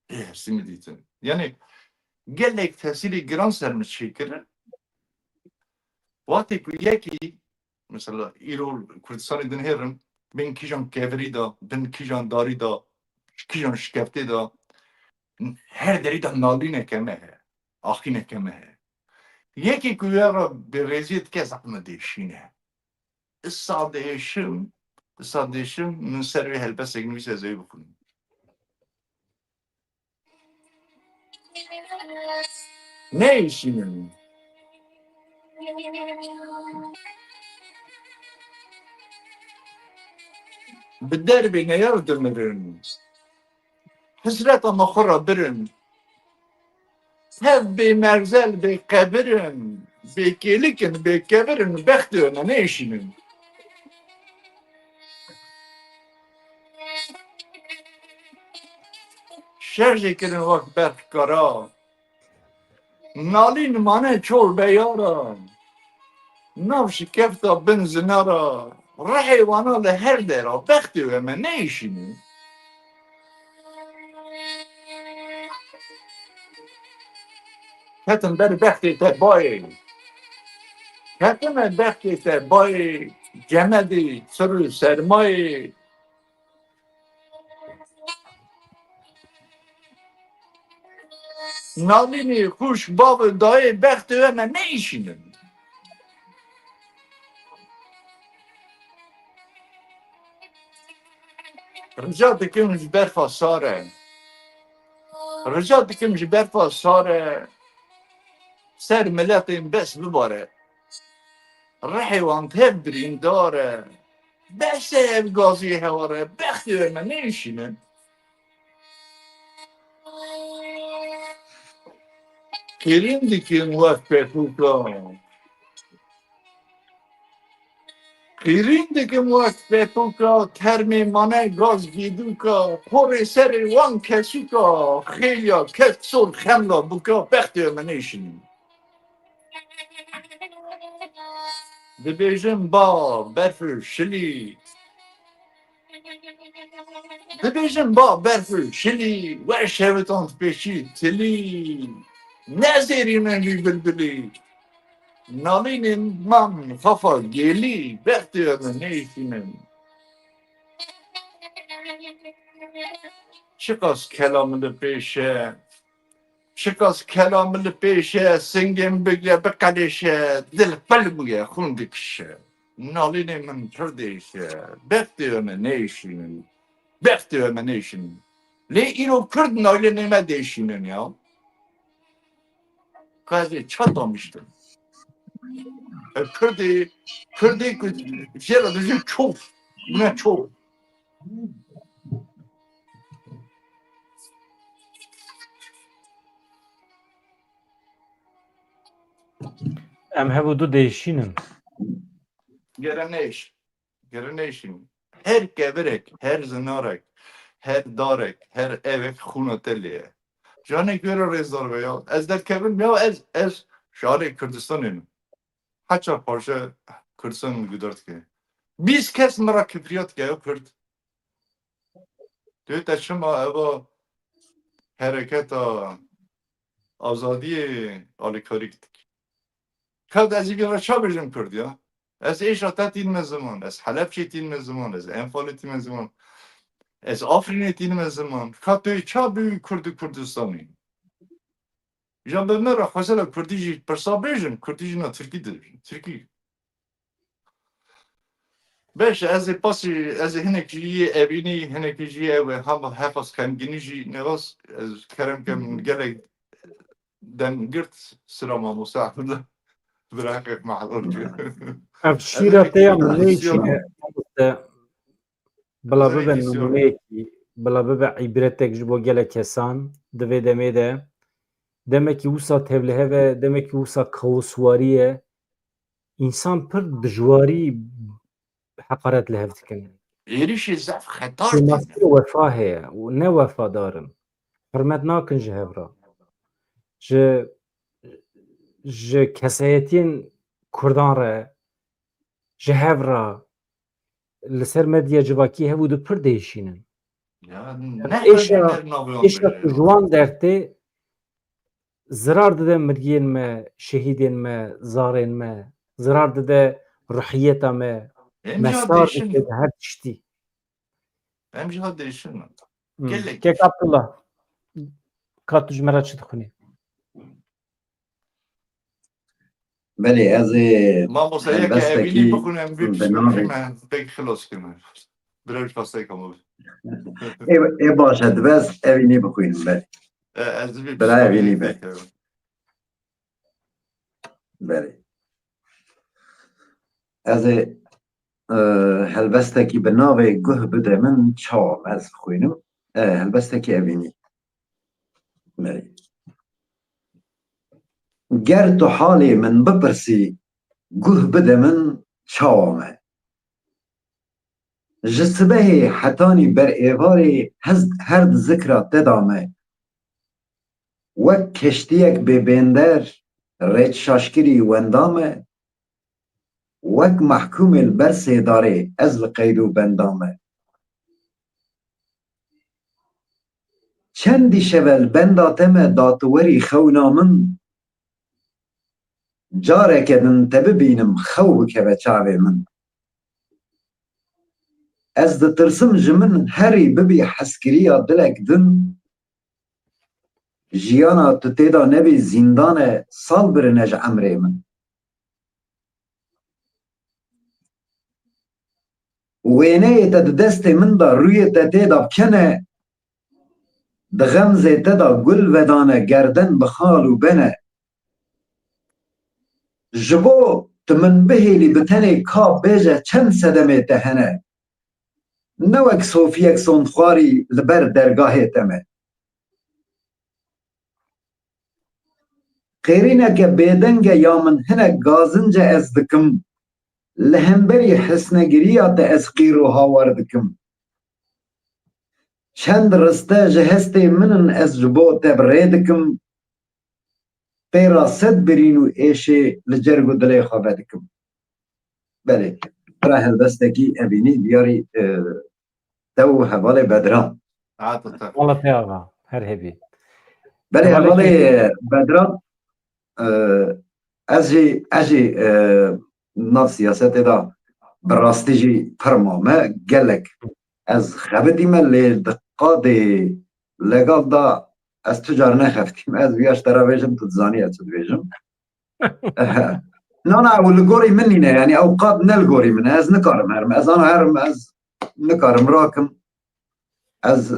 hestî min dîtin yani gelek tesîrê giran ser min çêkirin watê ku yekî mesela îro Kurdistanê din hêrin bên kîjan kevirî da bin kîjan darî da kîjan şikeftê da her derî da nalîneke me heye axîneke me heye yekî ku ya ra bi rêziyê dike zaf me diêşîne sadêşim min ser wê helbestek nivîs ez ê bixwînim neyişînim bi derbê neyar dimirin hizreta me xwe ra birin hev bê merzel bê qebirin Bekelikin, bekeverin, bektiyorna ne işinin? Şercekirin vak berkara. Nalin mane çol beyara. Navşi kefta bin zinara. Rahi vana le her dera. Bektiyorna ne işinin? Hetin beri bekti te bayi. Hetin bekti te bayi. Cemedi, sırrı sermayi. Nalini kuş babı dayı bektiyorna ne işinin? Rica dikim ji berfa sare. Rica dikim ji berfa sare. Ser milletin bes bibare. Rehi wan tev birîndare. Bese ev gazî heware. Bextê me ne işinin? Kirîn dikim wek pêtûka. Kirîn dikim wek pêtûka. Termê mane gaz gîdûka. Porê serê wan kesûka. Xêliya kes sor xemla bûka. Bextê me ne işinin? Dibêjim ba berfê şilî. Dibêjim ba berfê şilî. Weş hevitan pêşî tilî. Nezêrînin wî bilbilî. Nalînên man xefa gelî. Bextê me ne işinin? Çiqas kelamı li pêşe. Çiqas kelamı li pêşe. Singên bigre biqeleşe. Dil pil bûye xûn dikişe. Nalînê min pir değişe. Bextê me ne işinin? Bextê me ne işinin? Lê îro Kurd nalînê me değişinin ya. Kazê çatamıştım. Kurdê ku jêra dijî çûf. Ne çûf. Em hebu du değişinin. Gereneş. Gereneşin. Her kevirek, her zinarek, her darek, her evek xûneteliye. Canek göre rezdar be ya. Ez derkevim ya ez şarê Kurdistan'ım. Haça parça Kurdistan güdert ki. Biz kes mera küfriyat ya Kurd. Diyor teşma eva hareketa azadiye alikarik. Kad ez bir çabırım Kurd ya. Ez eşatat din zaman, ez Halepçe din zaman, ez Enfal din zaman, ez Afrin din zaman. Kad çabı Kurdistan'ı. Ya ben mera hasela Kurdici persabejim, Kurdici na Türkiye'dir. Türkiye. Beş ez pasi ez hinekciye evini hinekciye ve ham hafız kan ginici nevas ez kerem kem gelek dem girt sırama musafirde bırakıp mahzurcu. Ev şîra te ya min ne işine? Bila bibe Zerek numuneyekî, bila bibe îbretek ji bo gelek kesan di vê demê de demekî wisa tevlihev demekî wisa kawuswarî ye însan pir dijwarî heqaret li hev dikin. Erişi zaf xetar Masîr wefa heye û ne wefadarin. Hirmet nakin ji hev re. Ji kesayetiyên Kurdan re ji hev re li ser medya civakî hevû di pir değişînin. Ya Êşa ku ji wan dertê zirar dide mirgiyên me, şehîdên me, zarên me, zirar dide ruhiyeta me, mesar dike her tiştî. Em jî değişin. Kek Abdullah, ka tu ji me re çi dixwînî? Belê ez ê Mamosa yeke evînî bixwînim vê piştî pek xilas kirim. Birevş pastayê kamu. ê baş e dibes evînî bixwînim belê. Ez vê Bira evînî be. Belê. Ez ê helbestekî bi navê guh bide min çawa ez bixwînim. Helbestekî evînî. Belê. گر تو حالی من بپرسی گوه بده من چاوامه جسبه حتانی بر ایواری هرد ذکرى تدامه وک کشتیک ببندر ریت شاشکری وندامه وک محکوم البرس داره از القیدو بندامه چندی شول بنداتمه داتوری خونا من جاره کدن تببینم خو که بچاوه من از ده ترسم جمن هری ببی حسکریا دلک دن جیانا تو تیدا نبی زندان سال برنج عمره من وینه تا دست من دا روی تا تیدا بکنه ده غمزه تدا گل ودانه گردن بخال و بنه جبو تمن بهیلی بتنه کاب بیجه چند صدمه تهنه نوک صوفیک سندخواری لبر درگاه تمه قیرینه که بیدنگه یا من هنه گازنجه از دکم لهمبری حسنگریات از قیرو هاور دکم چند رسته جهسته منن از جبو تبره دکم پیرا صد برینو ایشه لجرگو دلی خواه دکم بله راه دستکی ابینی دیاری تو حوال بدران عادة والله تياغا هر هبي بله حوال حوال كي بدران اجی ناف سیاست دا براستی جی پرمامه گلک از خبدی من لدقات لگال دا از تجار نخفتیم از بیاش ترا بیجم تتزانی از تد بیجم نه نه ولگوری منی نه یعنی اوقات نلگوری منه از نکارم هرم از آن هرم از نکارم راکم از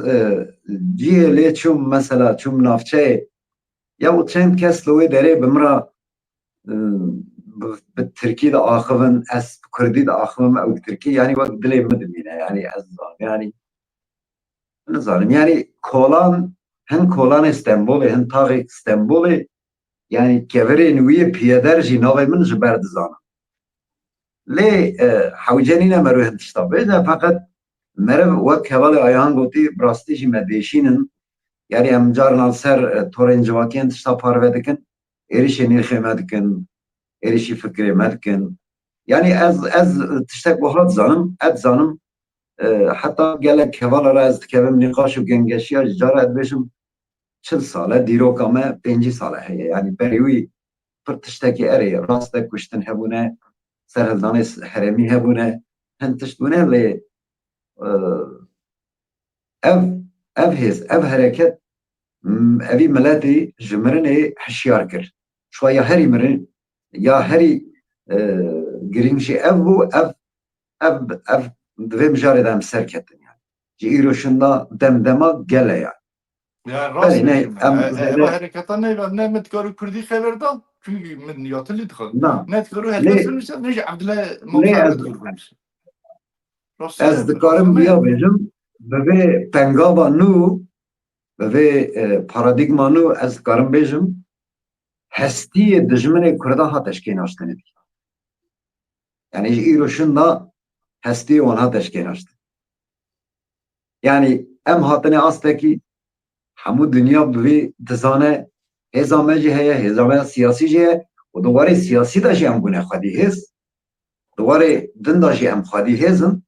جیه لی چوم مثلا چوم نافچه یا چند کس لوی داره بمرا بالتركي دا آخوان از كردي دا آخوان او تركي يعني وقت دلي مدمينه يعني از يعني نظالم يعني كولان هن كولان استنبول هن تاغي استنبول يعني كبري نوية بيادر جي ناغي من جبرد زانا لي حوجانينا مروه انتشتابه فقط مرو وقت هوالي آيان قوتي براستي جي مديشينن يعني هم جارنا سر تورين جواكي انتشتاب هارفه دكن إريشي نيخي مدكن إريشي فكري مدكن يعني از تشتك بخلات زانم اد زانم حتى قالك هوالا راز تكلم نقاش و گنگشی جارة اد بشم 40 ساله دیرو کامه 5 ساله هي يعني بريوي پر تشتكي اري راستك کشتن هبونه سرهلدان حرمي هبونه هن تشتونه ل اف هز اف حركت اوی ملاتي جمرنه حشيار كر شوية هري مرن يا هري گرینگشی اف دویم جاره دم سر کتن yani. جی ایروشندا دمدما گله yani. يعني بله راسي نه اما حركتنا نه متكارو كردي خبردان çünkü من ياتلي دخل نه نه تكارو هتكس لی فرميسا نجي عبد الله لی موفق از تكارو فرميسا راسي از دکارم بیا بیجم به پنگابا نو به پارادیگما نو از دکارم بیجم هستی دجمن کردا ها تشکیل آشتنه دی yani ایروشندا هستی اونها تشکیل آشتن yani ام هاتنه آستکی همو دنیا بوی دزانه هزامه جی هیه هزامه سیاسی جی هیه و دوباره سیاسی دا جی هم گونه خودی هست دوباره دن دا جی هم خودی هزن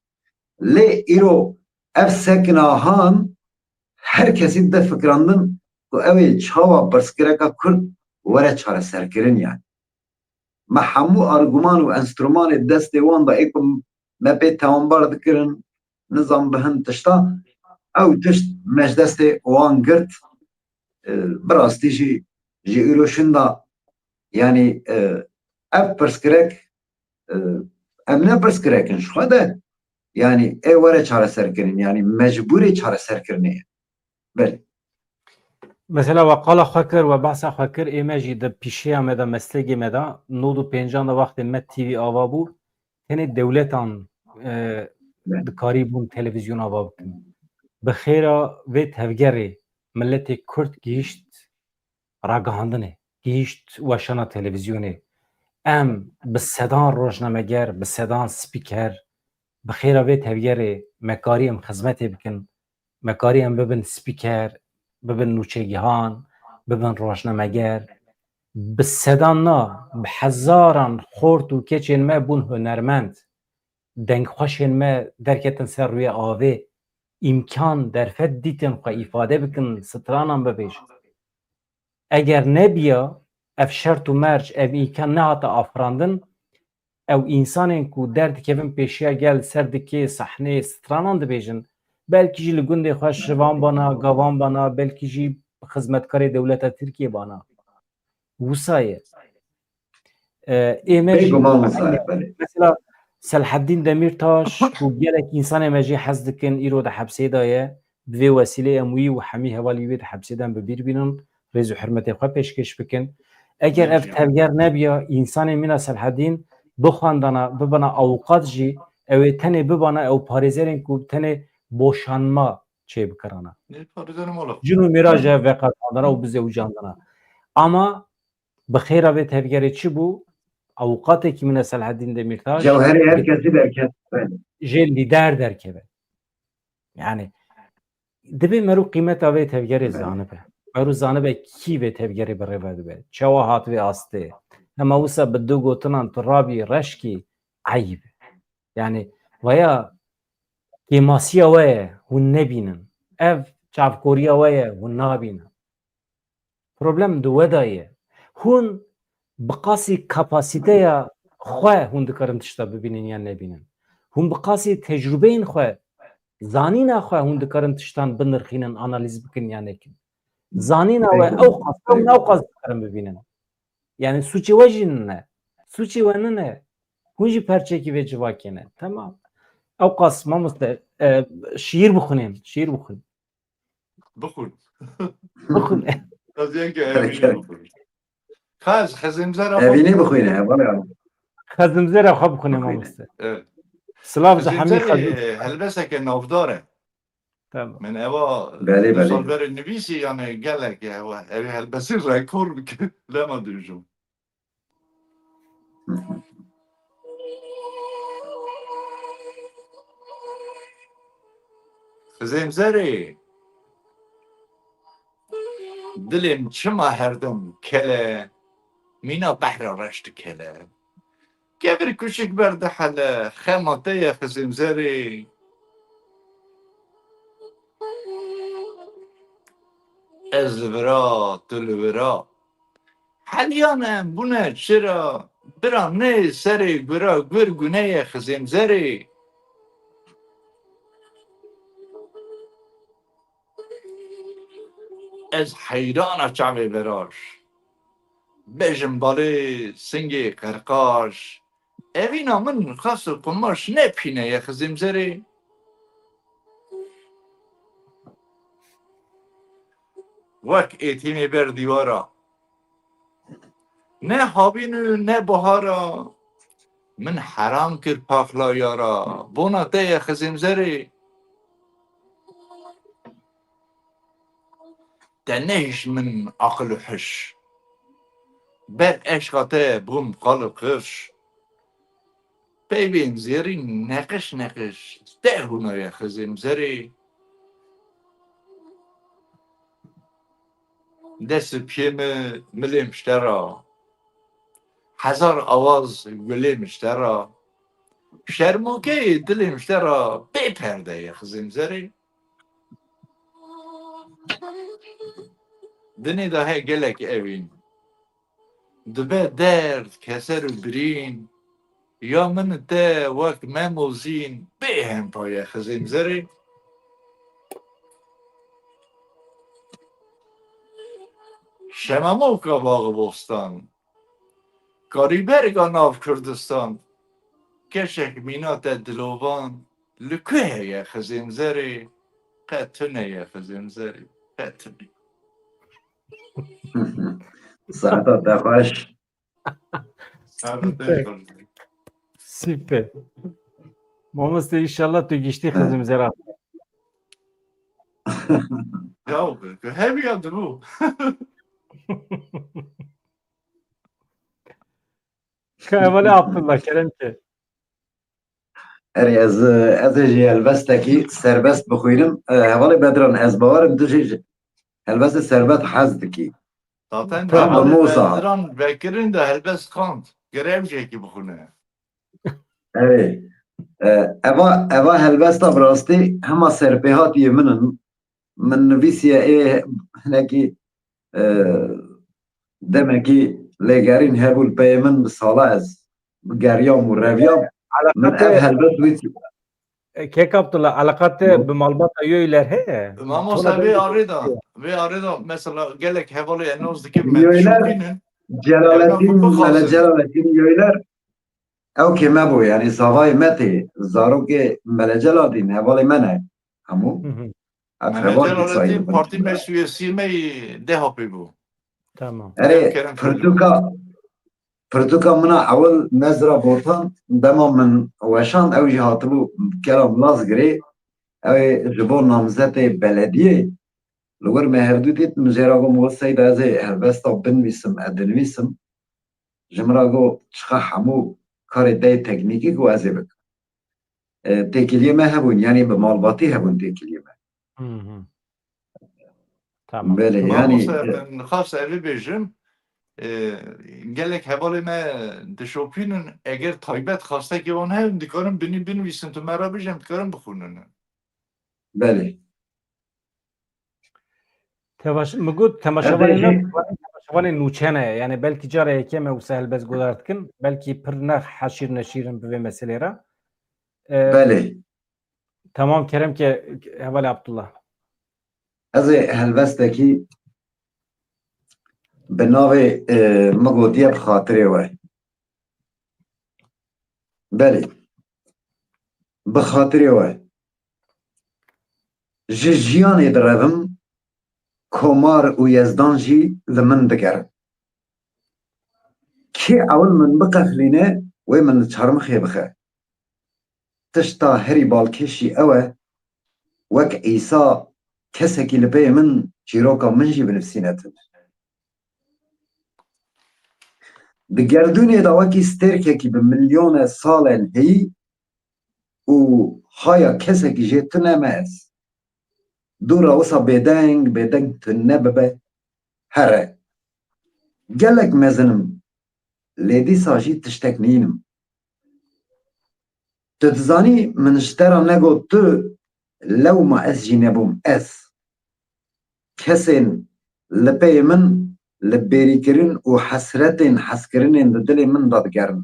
لی ایرو اف سکناهان هر کسی ده فکراندن و اوی چاوا برسکرکا کرد وره چاره سرکرین yani ما همو ارگومان و انسترومان دست وان دا ایکم مپی تاونبار دکرن نظام بهن تشتا او تشت مجدست وان گرد براستی جی ایروشندا yani ev perskrek em ne perskrek şuada yani evare çareser kirin yani mecburi çareser kirine bel مثلا وقال خكر وبعث خكر إيماجي ده بيشيا مدا مسلجي مدا نودو بينجان ده وقت مت تي في آوابو هني دولتان دكاريبون تلفزيون آوابكن بخيرا ويت هفجري ملتي كرد جيشت راقهاندنه گیشت وشانا تلویزیونی ام به صدان روشنامه‌گر به صدان سپیکر بخیر به تبیره مکاریم خدمت بکن مکاریم ببن سپیکر ببن نوچگیهان ببن روشنامه‌گر به صدان نا به هزاران خورد و کچین ما بون هنرمند دنگ خوشین ما درکتن سر روی آوه امکان در فد دیتن خواه ifade بکن سترانم ببیش اگر نبیا اف شرط و مرج اف امکان نه هاتا آفراندن او انسانین کو درد کevin پیشیا گل سردکی صحنه سترانان دبیجن بلکی جی لگنده خواه شوان بانا گاوان بانا بلکی جی خدمتکار دولت ترکیه بانا وسایه ایمجی بگمان صاحب بله مثلا صلاح الدین دمیرتاش و گلک انسان مجی حز دکن ایرو ده حبسه دایه به وسیله اموی و حمی حوالی ده حبسه دن ببیر بینن رز و حرمت خواه پیشکش بکن اگر اف تبگر نبیا انسان مینا صلاح الدین بخواندانا ببانا اوقات جی اوی تنه ببانا او پارزرین کو تنه بوشانما چه بکرانا Ne parızanım ola. جنو میراجه وقت آدانا و بزه و جاندانا اما بخیر به تبگر چی بو اوقاتی که من صلاح الدین دمیرتاش جوهری هر کسی در کس بله جه لیدر درکبه yani دبی مرو قیمت اوی تبگر زانبه مرو زانبه کی به تبگری بره بده چوا هات وی آسته اما وسا بدو گوتنان ترابی رشکی عیب yani ویا کیماسی اوه هون نبینن اف چافکوری اوه هون نابینن problem دو ودایه هون بقاسی کپاسیته یا خواه هون دکارن تشتا ببینن یا نبینن هون بقاسی تجربه این خواه زانینا خواه هون دکارن تشتان بنرخینن آنالیز بکن یا نکن زانینا و او قاس دکارن ببینن yani suçi vajinne suçi vanne هونجی پرچه کی به جواکنه تمام اوقاس ما شیر بخونیم شیر بخونیم Bıkın. بخون Az yenge evini bıkın. Kaz xezimzara اوینی بخوینه بله خزمزه را خواب بخونیم ما بخوینه Evet. سلاف ده همین Xezimzari خزم helbeseke navdare. تمام Men eva بله du بله salver nivisi yani gelek ya evi helbesi rekor bike lema duyacağım. Xezimzari dilim çima herdim kele mina behra reşti kele. Kevir küçük berde hele xemateye xezimzari ez vera tu vera. Halyanem bu ne çira bira ne seri bira gür güneye xezimzari. Ez حیران چاوی براش بجم بالی سنگی قرقاش اوینا من خاص قماش نپینه یه خزیم زری وک ایتیمی بر دیوارا نه هابینو نه بهارا من حرام کر پاخلا یارا بونا ته یه خزیم زری دنهش من عقل حش بر عشقاته بوم قلب قش ببین زیری نقش نقش ده هنای خزیم زری دست پیم ملیم شترا هزار آواز گلیم شترا شرموکه دلیم شترا بپرده خزیم زری دنی ده گلک اوین دبه درد کسر برین یا من ده وقت مموزین به هم پای خزیم زری شماموکا باغ بوستان کاریبرگا ناف کردستان کشک مینات دلوان لکه یا خزیم زری قطنه یا خزیم زری قطنه ساعتات خوش süper Mamuste inşallah tu geçti خزمزه را Ya hem ya bu. Hevala Abdullah Kerem ki. اری از جی هلوسته کی سربست بخوینم حوالی بدران از باورم تو جی هلوست سربت حزد کی Zaten Tamam. Cemal Musa. Bedran Bekir'in de helbest kant. Görevceki bu konu. اری اوا هلوسته براستی همه سرپیهاتی من نویسیه ای هنکی دمکی لگرین هبول پیمن بساله از گریام و رویام من اف Alakate هلبست ویسی Kek Abdullah alakate b'malbata üyeler he. Ama sen ve arada mesela gelek hevalı enozdaki Üyeler medşupinin Celaleddin evden bu Mele hazır. Celaleddin Yöyler ev kime bu yani savay meti zaroke Mele Celaleddin hevali mene hamu ev Mehmet heval ki Celaleddin sayın parti mesuliyesi mi DHP bu. Tamam. eri Kerem Pirtuka mina awil mezra botan dema min weşan ew jî hatibû kelam las girê ew ji bo namzetê belediyê li wir me herdû min jê ra got wê seyda ez ê helbesta binivîsim dinivîsim ji min ra got çiqa hemû karê te teknîkî ku ez ê bikim têkiliyê me hebûn yanî bi malbatî hebûn têkiliyê me Hı hı. Tamam. belê Ama yanî ben khas evi bejim gelek hevalı me dişopinin eğer taybet hasta ki on hem dikarim beni visin tu mera bejim dikarim bukhunun. belê Mugud temaşavanê ne temaşavanê nûçene yani belki cara yekeme û helbez gudartkin belki pir ne haşîr neşîrin bi vê meselê re. belê Tamam Kerem ki Hevala Abdullah. ez ê helbestekî bi navê me gotiye bi xatirê we belê bi xatirê we ji jiyanê direvim komar û yezdan jî li min digerin kê ewil min biqefilîne wê min li çarmixê bixe tişta herî balkêşî ew e wek îsa kesekî li pê min çîroka min jî binivîsînetin di gerdûnê de wekî stêrkekî bi milyona salên heyî û haya kesekî jê tu neme ez dûra wisa bêdeng tu nebibe here gelek mezinim lê dîsa jî tiştek nînim tu dizanî min ji te re negot tu lewma ez jî nebûm ez kesên li pê min li bêrîkirin û hesretên hezkirinên di dilê min de digerin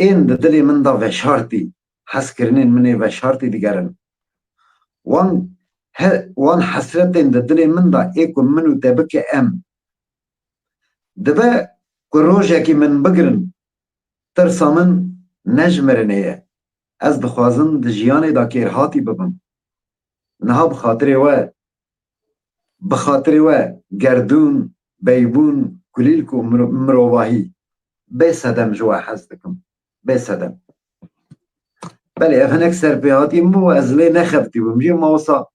ên di dilê min de veşartî hezkirinên min ê veşartî digerin wan hesretên di dilê min de ê ku min û te bike em dibe ku rojekî min bigirin tirsa min nejmirineye ez dixwazim di jiyanê de kêrhatî bibim niha bi xatirê we gerdûn beybûn kulîlk û mirovahî bê sedem ji we hez dikim bê sedem belê ev hinek serpêhatî min bû ez lê nexebitîbûm jî mawsa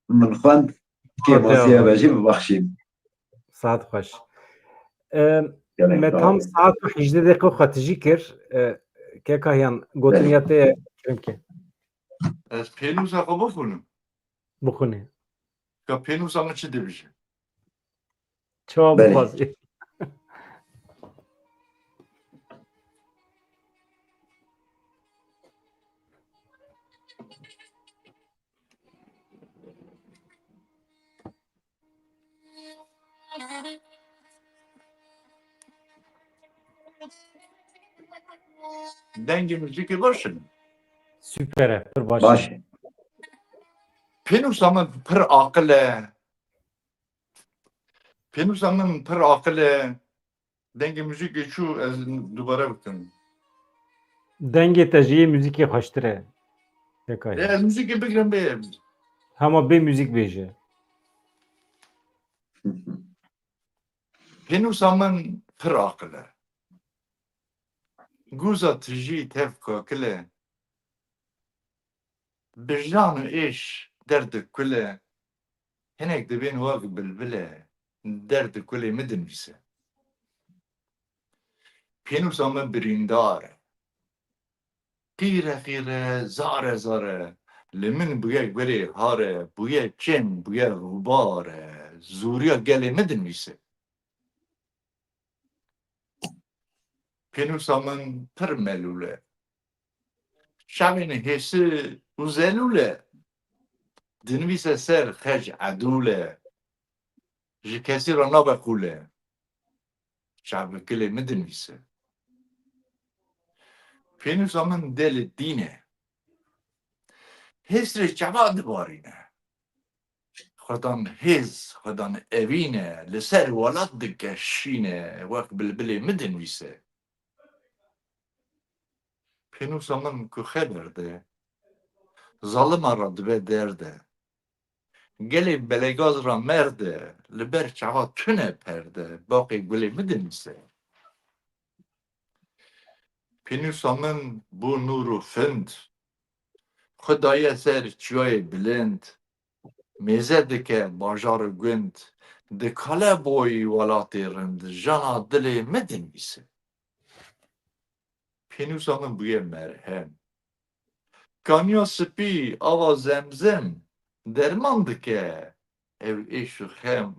min xwend kêvasiya ve jî bibexşîn Saat xweş. Me tam saat û 18 deqe xwetijî kir keka yan gotiniya te Kerem ki Ez pênûsa xwe bixunim. bixûne. Ka pênûsa me çi dibije? Çawa Belê. bixwazî. Dengê müzikê başin. Süper e. Pir baş. baş Pênûsa min pir aqil e. Pênûsa min pir aqil e. Dengê müzikê çû ez dubare bikim. Dengê te jiyê müzikê xweştir e. Keka yan. Ez müzikê bigirim bê. Hema bê müzik bêje. Pênûsa min pir aqil e. Guza tijî tev kakil e. Bijan û êş derdi kul e. Hinek dibên wek bilbil e. Derdi kulê me dinivîse. پێنووسە من بریندارە قیرە زارە li min bûye gurê hare bûye çên bûye rûbare zûriya gelê min dinivîse pênûsa min pir melûl e şevên hêsî û zelûl e dinivîse ser xec edûl e ji kesî re nabe xûl e şevê gelê min dinivîse pênûsa min delê dîn e hêsrê çawa dibarîne xwedan hêz xwedan evîne li ser welat dikeşîne wek bilbilê min dinivîse pênûsa min ku xeber de zalima ra dibe derde gelê belegaz ra merde li ber çawa tune perde baqê gulê min dinivîse pênûsa min bû nûr û find xwe daye ser çiyayê bilind mêze dike bajarê gund dikale boyî welatê rind jana dilê min dinivîse pênûsa min bûye merhem kaniya spî ava zemzem derman dike ev êş û xem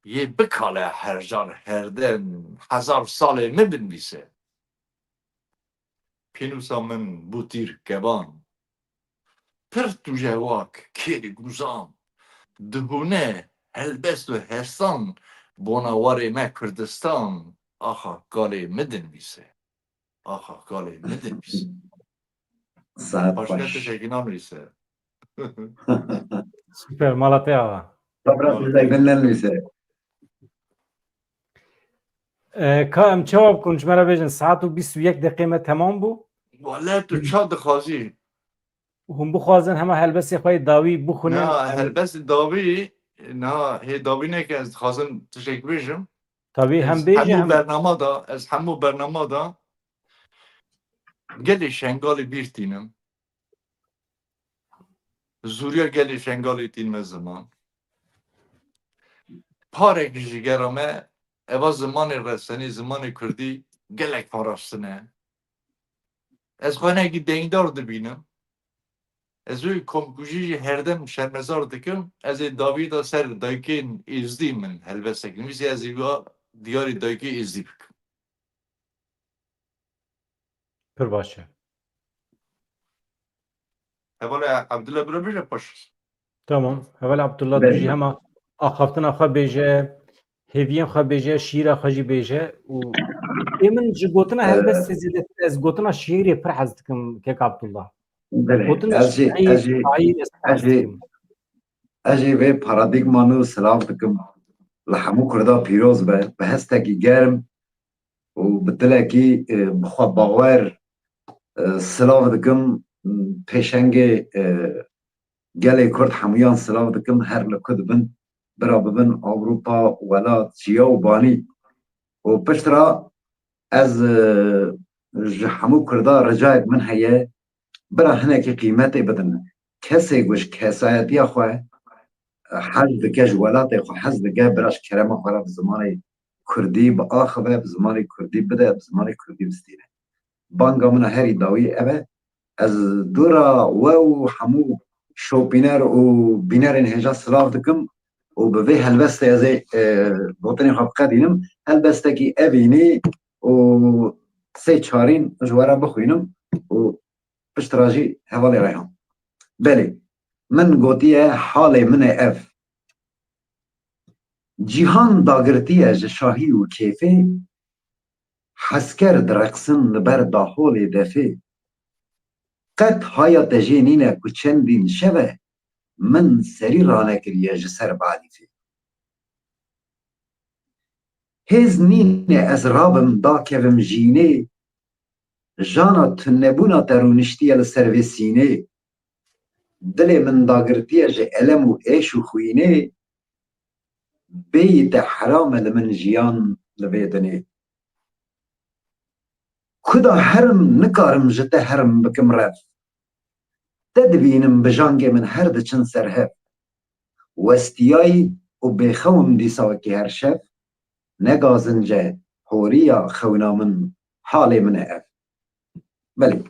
yê bikale herjar herdem hezar salê min binivîse pênûsa min bû tîr keban pir tûjewak kêrî guzan dibûne helbest û hersan bona warê me Kurdistan axa galê min dinivîse axa galê min dinivîse Saat başka baş. teşekkür namıysa Süper Malatya ağa. Toprak bizden neyse. Ka em cevap konuşmara bejin saat û 21 deqîme temam bû. vallahi tu çad dixwazî Hûn bixwazin hema helbestê xwe dawî bixwînin. na helbest davî na hê davî neke ez dixwazim teşekkür bêjim Tabii hem bêje hemû hem bernama da ez hemû bernama da gelê şengalê bîr tînim zûriya gelê şengalê tînme ziman parek ji gera me eva zimanê resenî zimanê Kurdî gelek parastin e ez xwenekî dengdar dibînim ez wê komkujî jî herdem şermezar dikim ez ê davî da ser dayikên êzdî min helbestek nivîsî ez ê diyarê dayikê êzdî bikim pir baş e. hevala Abdullah bire paş Tamam. Heval Abdullah Bêje. tu jî hema axaftina xwe bêje, hêviyên xwe bêje, şîra xwe jî bêje û ê min ji gotina helbestê zêdetir ez gotina şîrê pir hez dikim kek Abdullah. Gotina Ez jî şîrê ez pir hez dikim. ez jî vê paradigmanı silav dikim li hemû Kurda pîroz be bi hestekî germ û bi dilekî bi xwe bawer silav dikim pêşengê gelê Kurd hemûyan silav dikim her li ku dibin bira bibin Ewropa welat çiya û banî û piştira ez ji hemû Kurda ricayek min heye bira hinekî qîmetê bidin kesê ku ji kesayetiya xwe hez dike ji welatê xwe hez dike bira ji kerema xwe re bi zimanê Kurdî bi axive bi zimanê Kurdî bide bi zimanê Kurdî bistîne banga min a herî dawî ev e ez dûra we û hemû şopîner û bînerên hêja silav dikim û bi vê helbestê ez ê gotinê xwe biqedînim helbestekî evînî û sê çarîn ji we re bixwînim û piştira jî hevalê reyhan belê min gotiye halê min e ev cîhan dagirtiye ji şahî û kêfê hezker direqsin li ber daholê defê qet haya te jê nîne ku çendîn şev e min serî ranekiriye ji ser balîfê hêz nîne ez rabim dakevim jînê jana tunebûna te rûniştiye li ser vê sînê dilê min dagirtiye ji elem û êş û xwînê bêyî te heram e li min jiyan li vê dinê ku da herim nikarim ji te herim bikim rev te dibînim bi jangê min her diçin serhev westiyayî û bêxewim dîsa wekî her şev negazince هوريا خونا من حالي من اف بلي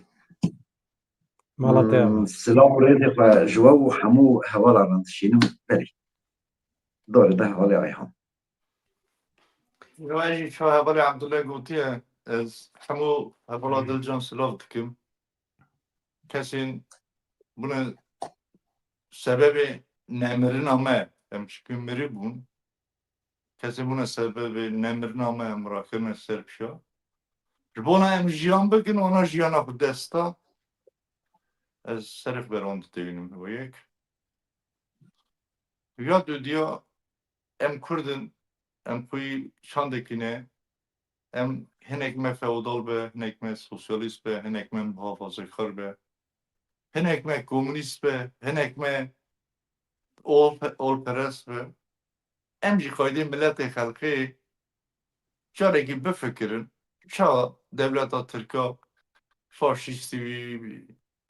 ماڵەتەیە سلام وريدي فجوا حمو هوالا رانتشينم بلي دور ده هولي ايهم واجی چه هوای عبدالله گوتیه از همو هوالا دلجان سلاف دکم کسی bunu sebebi nemriname emçükümleri bun. Kesi buna sebebi nemriname emrakine serpşa. Bona em jiyan bugün ona jiyana bu desta. Ez serif beron değilim bu yek. Ya diyor em Kurdun em kuy şandekine em hinek me feodal be, hinek me sosyalist be, hinek me muhafazakar be, hinek me komünist be, hinek me olperest be. Em jî xwedî miletê xelkê carekî bifikirin ça devleta Tirka faşîstî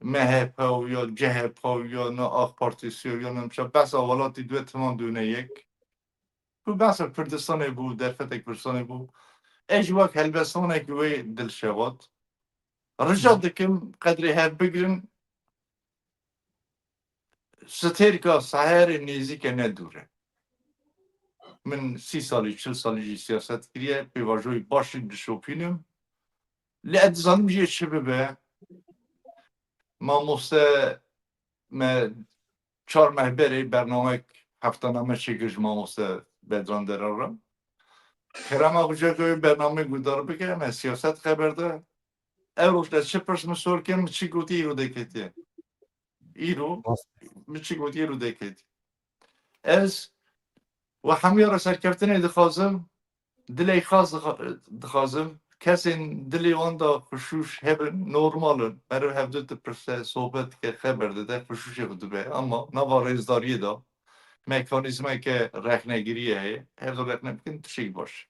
MHP ya CHP ya ne AK Partisi ya ne besa welatî dû timan dûne yek bu besa Kurdistanê bû derfetek Kurdistanê bû ez ji wek helbestvanekî wê dilşevat rija dikim qedrê hev bigirin stêrka seherê nêzîke nedûre من 30 سالی 40 سالی جی سیاست کریه پیواژوی باشی دشوپینم لعد زنم جیه چه ببه ما مسته ما 4 مهبری برنامه هفتانامه چکش ما مسته بدران درارم کرم آقوچه که برنامه گودار بگه من سیاست خبر ده اوروش ده چه پرسم سور کنم چی گوتی ایرو دکتی ایرو چی گوتی ایرو دکتی از و همیاره سرکفتنه دخوازم دلی خاص دخوازم کسین دلی واندا خشوش هبن نورمالن برای هفته پرسه صحبت که خبر داده خشوش خود به اما نوا رزداریه دا مکانیزمی که رخنگیریه هفته رخنه بکن تشکیل باش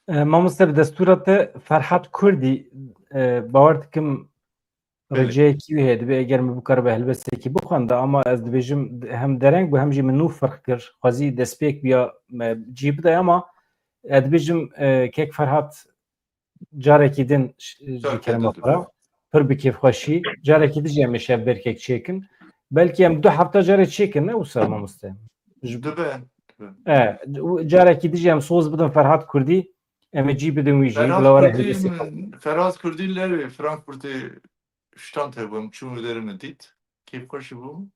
مامۆستا bi destûrate Ferhat Kurdî bawer dikim rêceyekî wê heye dibe eger min bikaribe helbestekî bixwanda ama ez dibêjim hem dereng bû hem jî min nû firq kir xwezî destpêk biya me cî bide ama ez dibêjim kek Ferhat carekî din ji kerema xwe pir bi kêfxweşî carekî dijî em ê şevberkek çêkin belkî em 2 hefta carê çêkin ne wisa mamoste dibe carekî dijî em soz bidin Ferhat Kurdî em ê cî bidin wî jî Ferhat Kurdîleri Frankfurtê ştant hebûm çû derine dît kêfxweşî bû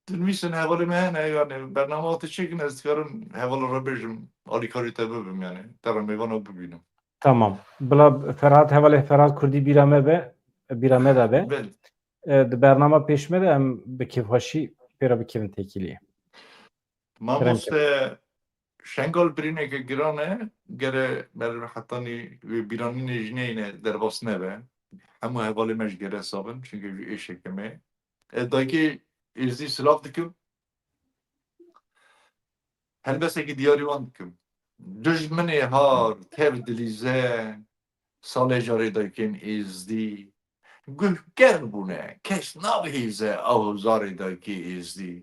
dinivîsin hevalê me hene yani bername çêkin ez dikarim hevala re bêjim alîkarî te bibim yani dera mêvana bibînim Tamam. Bila Ferhat hevalê Ferhat Kurdî bîra me be bîra me de be di bername pêş me de em bi kêfxweşî pêra bikevin têkiliyê Mamoste şengal birîneke giran e gere ber hetanî wê bîranînê jineyê derbas nebe hemû hevalê me ji gere hesabin çünkü ji êşeke me dayîkê êzî silav dikim helbesekî diyarî wan dikim dijminê har tev dilîze salê carê dayîkên êzdî guhger bûne kes nabihîze ahuzarê dayîkê êzdî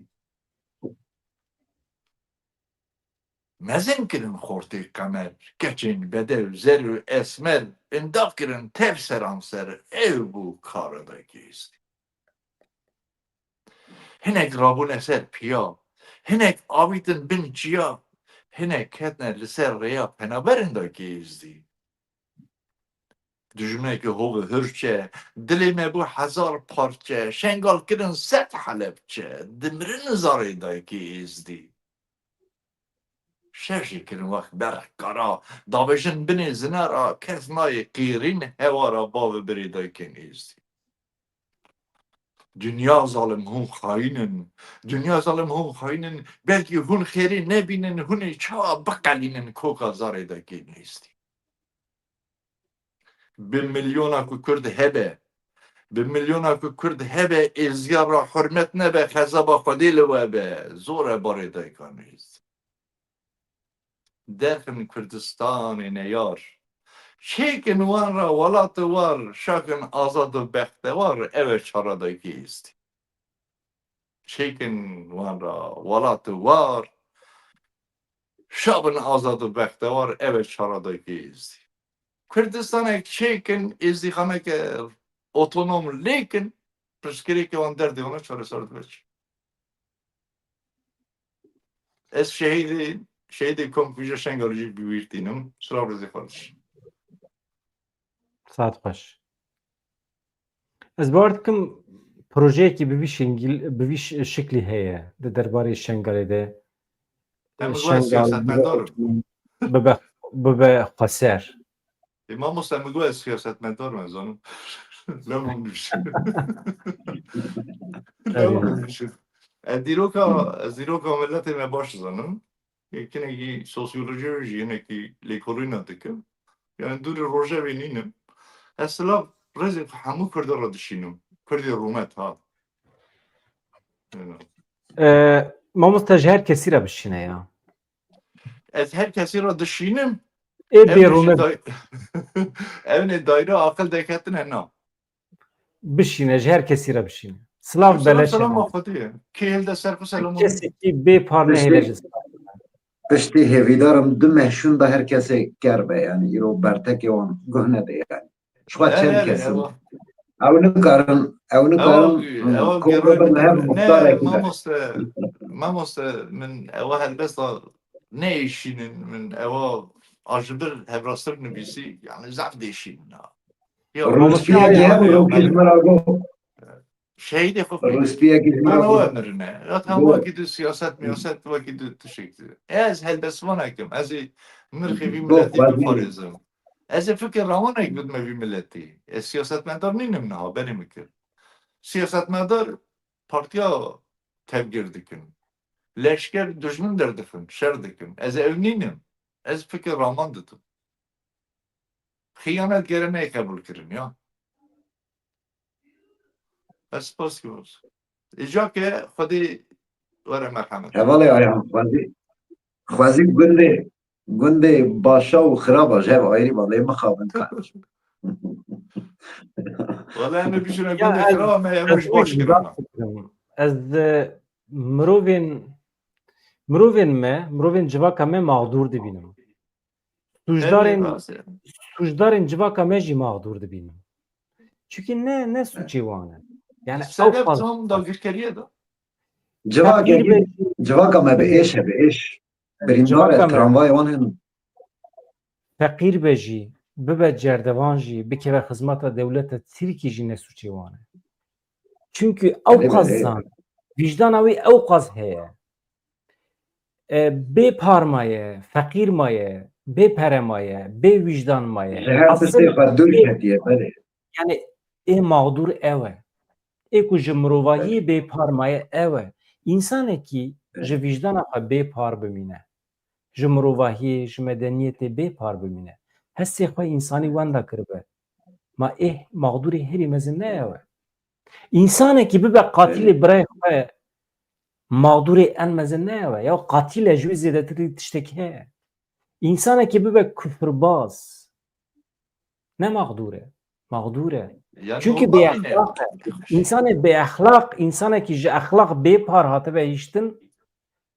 mezin kirin xortê qemer keçên bedew zer û esmer bindav kirin tev seran ser ew bû kara dayîkê êzdî hinek rabûne ser piya hinek avîtin bin çiya hinek ketne li ser rêya penaberên dayîkê êzdî dijminekî hovê hirçe dilê me bû hezar parçe şengal kirin sed helepçe dimirin zarê dayîkê êzdî şeşî kirin wek berek kara davêjin binê zinara kes nayê qîrîn hewara bavê birê dayîkên êzdî Dünya zalim hûn xayînin Dünya zalim hûn xayînin belkî hûn xêrê nebînin hûnê çawa biqelînin koka zarê dayîkên êzdî bi milyona ku Kurd hebe bi milyona ku Kurd hebe êziya ra hurmet nebe xezaba Xwedê li we be zor e barê dayîkan êzdî derxin Kurdistanê neyar çêkin wan ra welatê war şakin azad û bextewar ew e çara dayîkê êzdî çêkin wan ra welatê war şabin azad û bextewar ew e çara dayîkê êzdî Kürdistan'a çekin, izdihame ki otonom lekin, pişkiri ki on derdi ona çalışır veç. Ez şehidi komkuja şengalıcı bir virtinim, sıra rızı kalış. ساعت خوش ez باور dikim projeyekî bi vî şeklî heye di derbarê Şengalê de Hem bu Şengal siyasetmedar. bibe xweser. İmam Mustafa bu siyasetmedar mı zanım? Lemon bir şey. Lemon bir şey. Diroka milleti me baş zanım. Yine ki sosyoloji yine ki lekolina dikim. Yani duri roja beninim. Esla rezil hamu Kürt'e dişinim. Kürt'e Rumet ha. Mamosta ji her kesî re bişîne ya. Ez her kesi ra dişinim. Ê bêrûme Evne daire akıl deketin henna. bişîne ji her kesî re bişîne. Silav Selam beleşe. selam afadiye. Kehilde serpı selam. Kesekî bê par nehêle ji Piştî hêvîdarim du meşûn da herkesê gerbe yani îro bertekê wan guh nede yani. Şuan çend kesin. Ew nikarin hev muxtarekî de. Mamoste min eva helbesta ne işinin min eva ajibir hevrastır nübisi yani zaf değişinin ha. Rûspiyekî hev rûkî ji min re got. Şey de kofi. Rûspiyekî ji min re Ben o got. ömrüne. Ya tam vakit siyaset vakit teşekkür. Ez helbesvan hakim. Ez mirxevi milleti bir farizim. Ez fikir raman ekbid mevi milleti. Ez siyasetmedar ninim ne benim fikir. Siyasetmedar partiya tevgir dikin. Leşker düşman derdikin, şer dikin. Ez evninim. Ez fikir raman ditim. Hıyanet geleneği kabul kirin ya. Ez spas gibi olsun. İca ki Xwedî were merhemet. Hevalê ayhan xwezî gundê başa û xiraba ji hev ayrî balê mixabin kar. Valla em bişine Ya, günde ez- kira me Ez yavaş boş kirin. Ez mirovên civaka me mağdur dibînim. Tujdarên civaka me jî mağdur dibînim. Çünkü ne suçê wan e. Yani Sebep tam da girkeriye da. Civaka me bi êş hebe êş. Birîndar e tramvayê wan hene. Feqîr be jî, bibe cerdevan jî, bikeve xizmeta dewleta Tirkî jî ne suçê wan e. Çünkü ew qas zan, vicdana wî ew qas heye. Bê par maye, feqîr maye, bê pere maye, bê vicdan maye. Ji her tiştê xwe dûr ketiye berê. Yani mağdur ew e. Ê ku ji mirovahiyê bê par maye ew e. İnsanekî ji vicdana xwe bê par bimîne. Ji mirovahiyê, ji medeniyetê bê par bimîne. Hestê xwe însanî wenda kiribe. Ma mağdurê herî mezin ne ew e. İnsanekî bibe qatilê birayê xwe mağdurê en mezin ne ew e. Ya qatilê ji wî zêdetirî tiştekî heye. İnsanekî bibe küfürbaz. Ne mağdur e? Mağdur e. Çünkü bêexlaq e. İnsanê bêexlaq, insanekî ji exlaq bê par hatibe hîştin,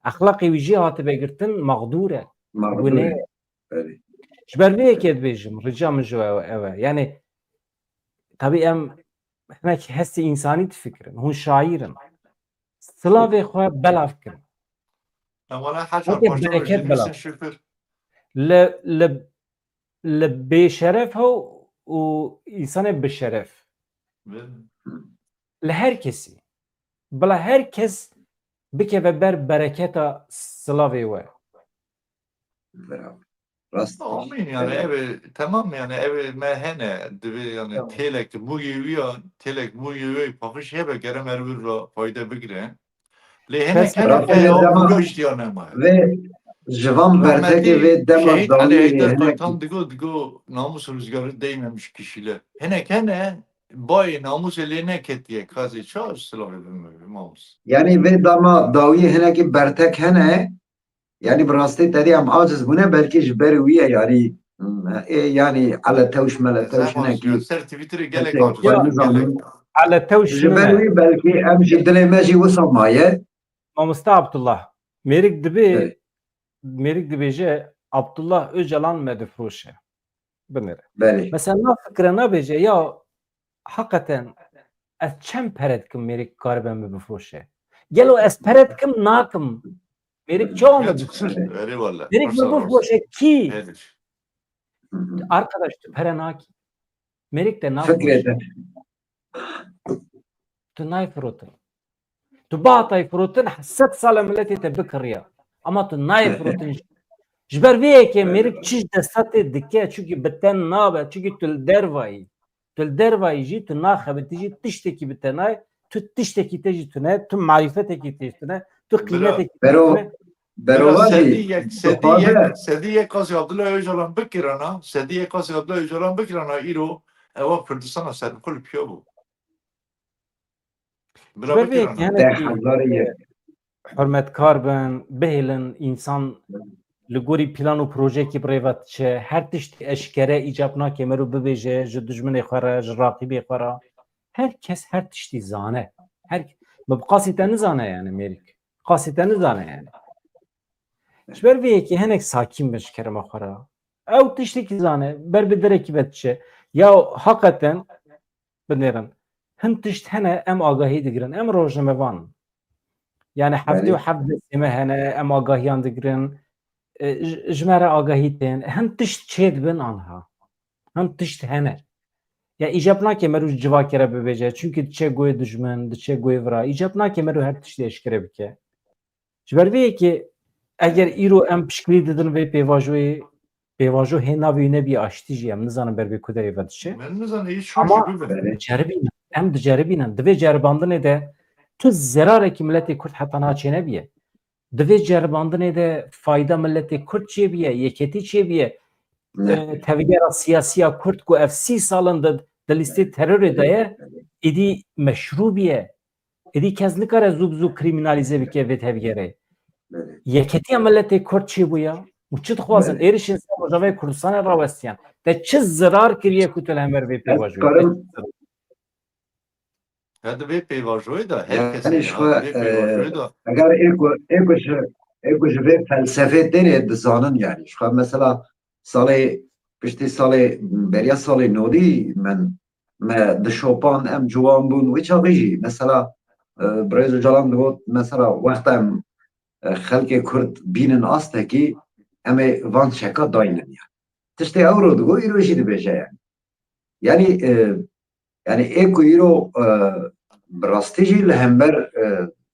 exlaqê wî jî hatibe girtin, mağdur e. Gunê. Ji ber vê yekê dibêjim, rica min ji ew e. Yani tabii em hinek hestê însanî difikirin, hûn şairin. Silavê xwe belav kirin. bereket belav. Li bêşeref hew û însanê bişeref. Li her kesî. Bila her kes bikeve ber bereketa silavê we. Amin yani ev tamam yani ev mehene dibi yani telek bu yiyor telek bu yiyor pakış hebe kerem ervir fayda bigre. Lehene kene o göç diyor ama. Ve Jivan bertekê vê dema Şehit Ali Heydar dawiyê Kaytan digo namus rüzgarı değmemiş kişiler. Hene boy namus eline ketiye kazı çok sılavı namus. yani vê dema dawiyê hinekî bertek hene yani bi rastî terî em aciz bûne belkî ji ber wî ye yarî yani ala tewş mele tewş hinekî Ser Twitter'ı gelek Ya, aciz. Ala tew ji ber wî belkî em jî dilê me jî wisa maye Mamosta Abdullah. Mêrik dibê mêrik dibêje Abdullah Öcalan me difroşe. بنره بله مثلا ما فكره نبیجه یا حقیقتا از چند پرد کم میری کار بهم بفروشه گلو از پرد کم ناکم میری چون Gerçekten öyle valla. میری بفروشه کی Nedir? arkadaş tu pere naki میری de فكرة نفروشه tu نای فروتن tu باطای فروتن 100 سال ملتی تبکریا اما tu نای فروتن جبر ویه که میری چیز دستات دکه چونکی بتن نابه چونکی تل دروایی جی تو ناخه تیجی تشتکی بتنای تو تشتکی تیجی تونه تو معرفتکی تیجی تونه تو قیمتکی تیجی تونه Biraz برواجي دخوازه sediye kazı Abdullah Öcalan Bekirana, sediye kazı Abdullah Öcalan Bekirana İro, eva Kürdistan'a sen kul piyo bu. Bira جبر ویه که Bekirana. هنه ده کی حضارية حرمتکار بن بهلن انسان لگوری پلان و پروژه کی بریوت چه هر تشت اشکره ایجاب ناکه مرو ببیجه جو دجمن خوره جو راقبی خوره هر کس هر تشتی زانه هر مبقاسی تنزانه yani میریک قاسی تنزانه yani جبر ویه که هنک ساکین بش کرم خوره او تشتی کی زانه بر بدره کی بتشه یا حقیقتا بنرن هن تشت هنه ام آگاهی دگرن ام روزنامه وان yani hafte و بله hafte seme hene em agahiyan digirin jmere agahîtên hin tişt çê dibin anha hin tişt hene ya îcab nake meru ji civakê re bibêje çûnkî diçe goyê dijmin diçe goyê vira îcab nake meru her tiştê eşkere bike ji ber vê yekê eger îro em pişkirî didin vê pêvajoyê hê navê ne bî aştî jî em nizanin ber vê ku derê ve diçe Ben ne zaman hiç ama şoşu bir بله diceribînin em diceribînin divê ceribandinê de tu zerarekî milletê Kurd heta naçê nebiye divê ceribandinê de fayda milletê Kurd çê biye yeketî çê biye نه tevgera siyasiya Kurd ku ev 30 salin di lîstê terorê de ye êdî meşrû biye êdî kes nikare zû bi zû kriminalîze bike vê tevgerê بله yeketiya milletê Kurd çê bûye û çi dixwazin بله êrişên ser rojavayê Kurdistanê rawestiyan te çi zirar kiriye ku tu li hemer vê از pêvajoyê کارم hadi ve peyvajoyu da herkese يعني ya. شخوا Hadi ve peyvajoyu da. اگر ایکو جوه فلسفه داره دزانن يعني شخوا مثلا سال پشتی سال بریا سال نودی من ما دشوپان ام جوان بون و چاقیجی مثلا برایز جلان دوت مثلا وقت ام خلق کرد بینن آسته کی اما وان شکا داینن يعني تشتی اورو دو ایروشی دی بشه يعني يعني ایکو ایرو براستیجی لهمبر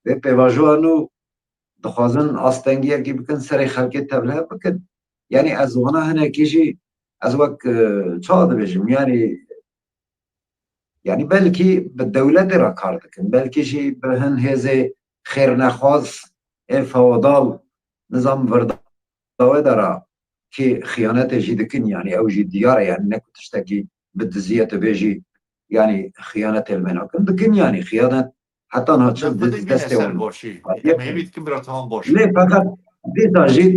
به پیواجوانو دخوازن آستنگیه کی بکن سر خلق تبله بکن يعني از وانا هنا كيجي از وك چاد بجم يعني بلكي بالدولة درا كاردكن بلكي شي بهن هزي خير نخواز فوضال نظام ورداوه درا كي خيانات جيدكن يعني او جي ديار يعني نكو تشتكي بالدزية بيجي يعني خيانة المناكن دكن يعني خيانة حتى نهاتشن Lafı da yine eser دستيون boşu. Emeği bitkin bir tamam boş. ليه فقط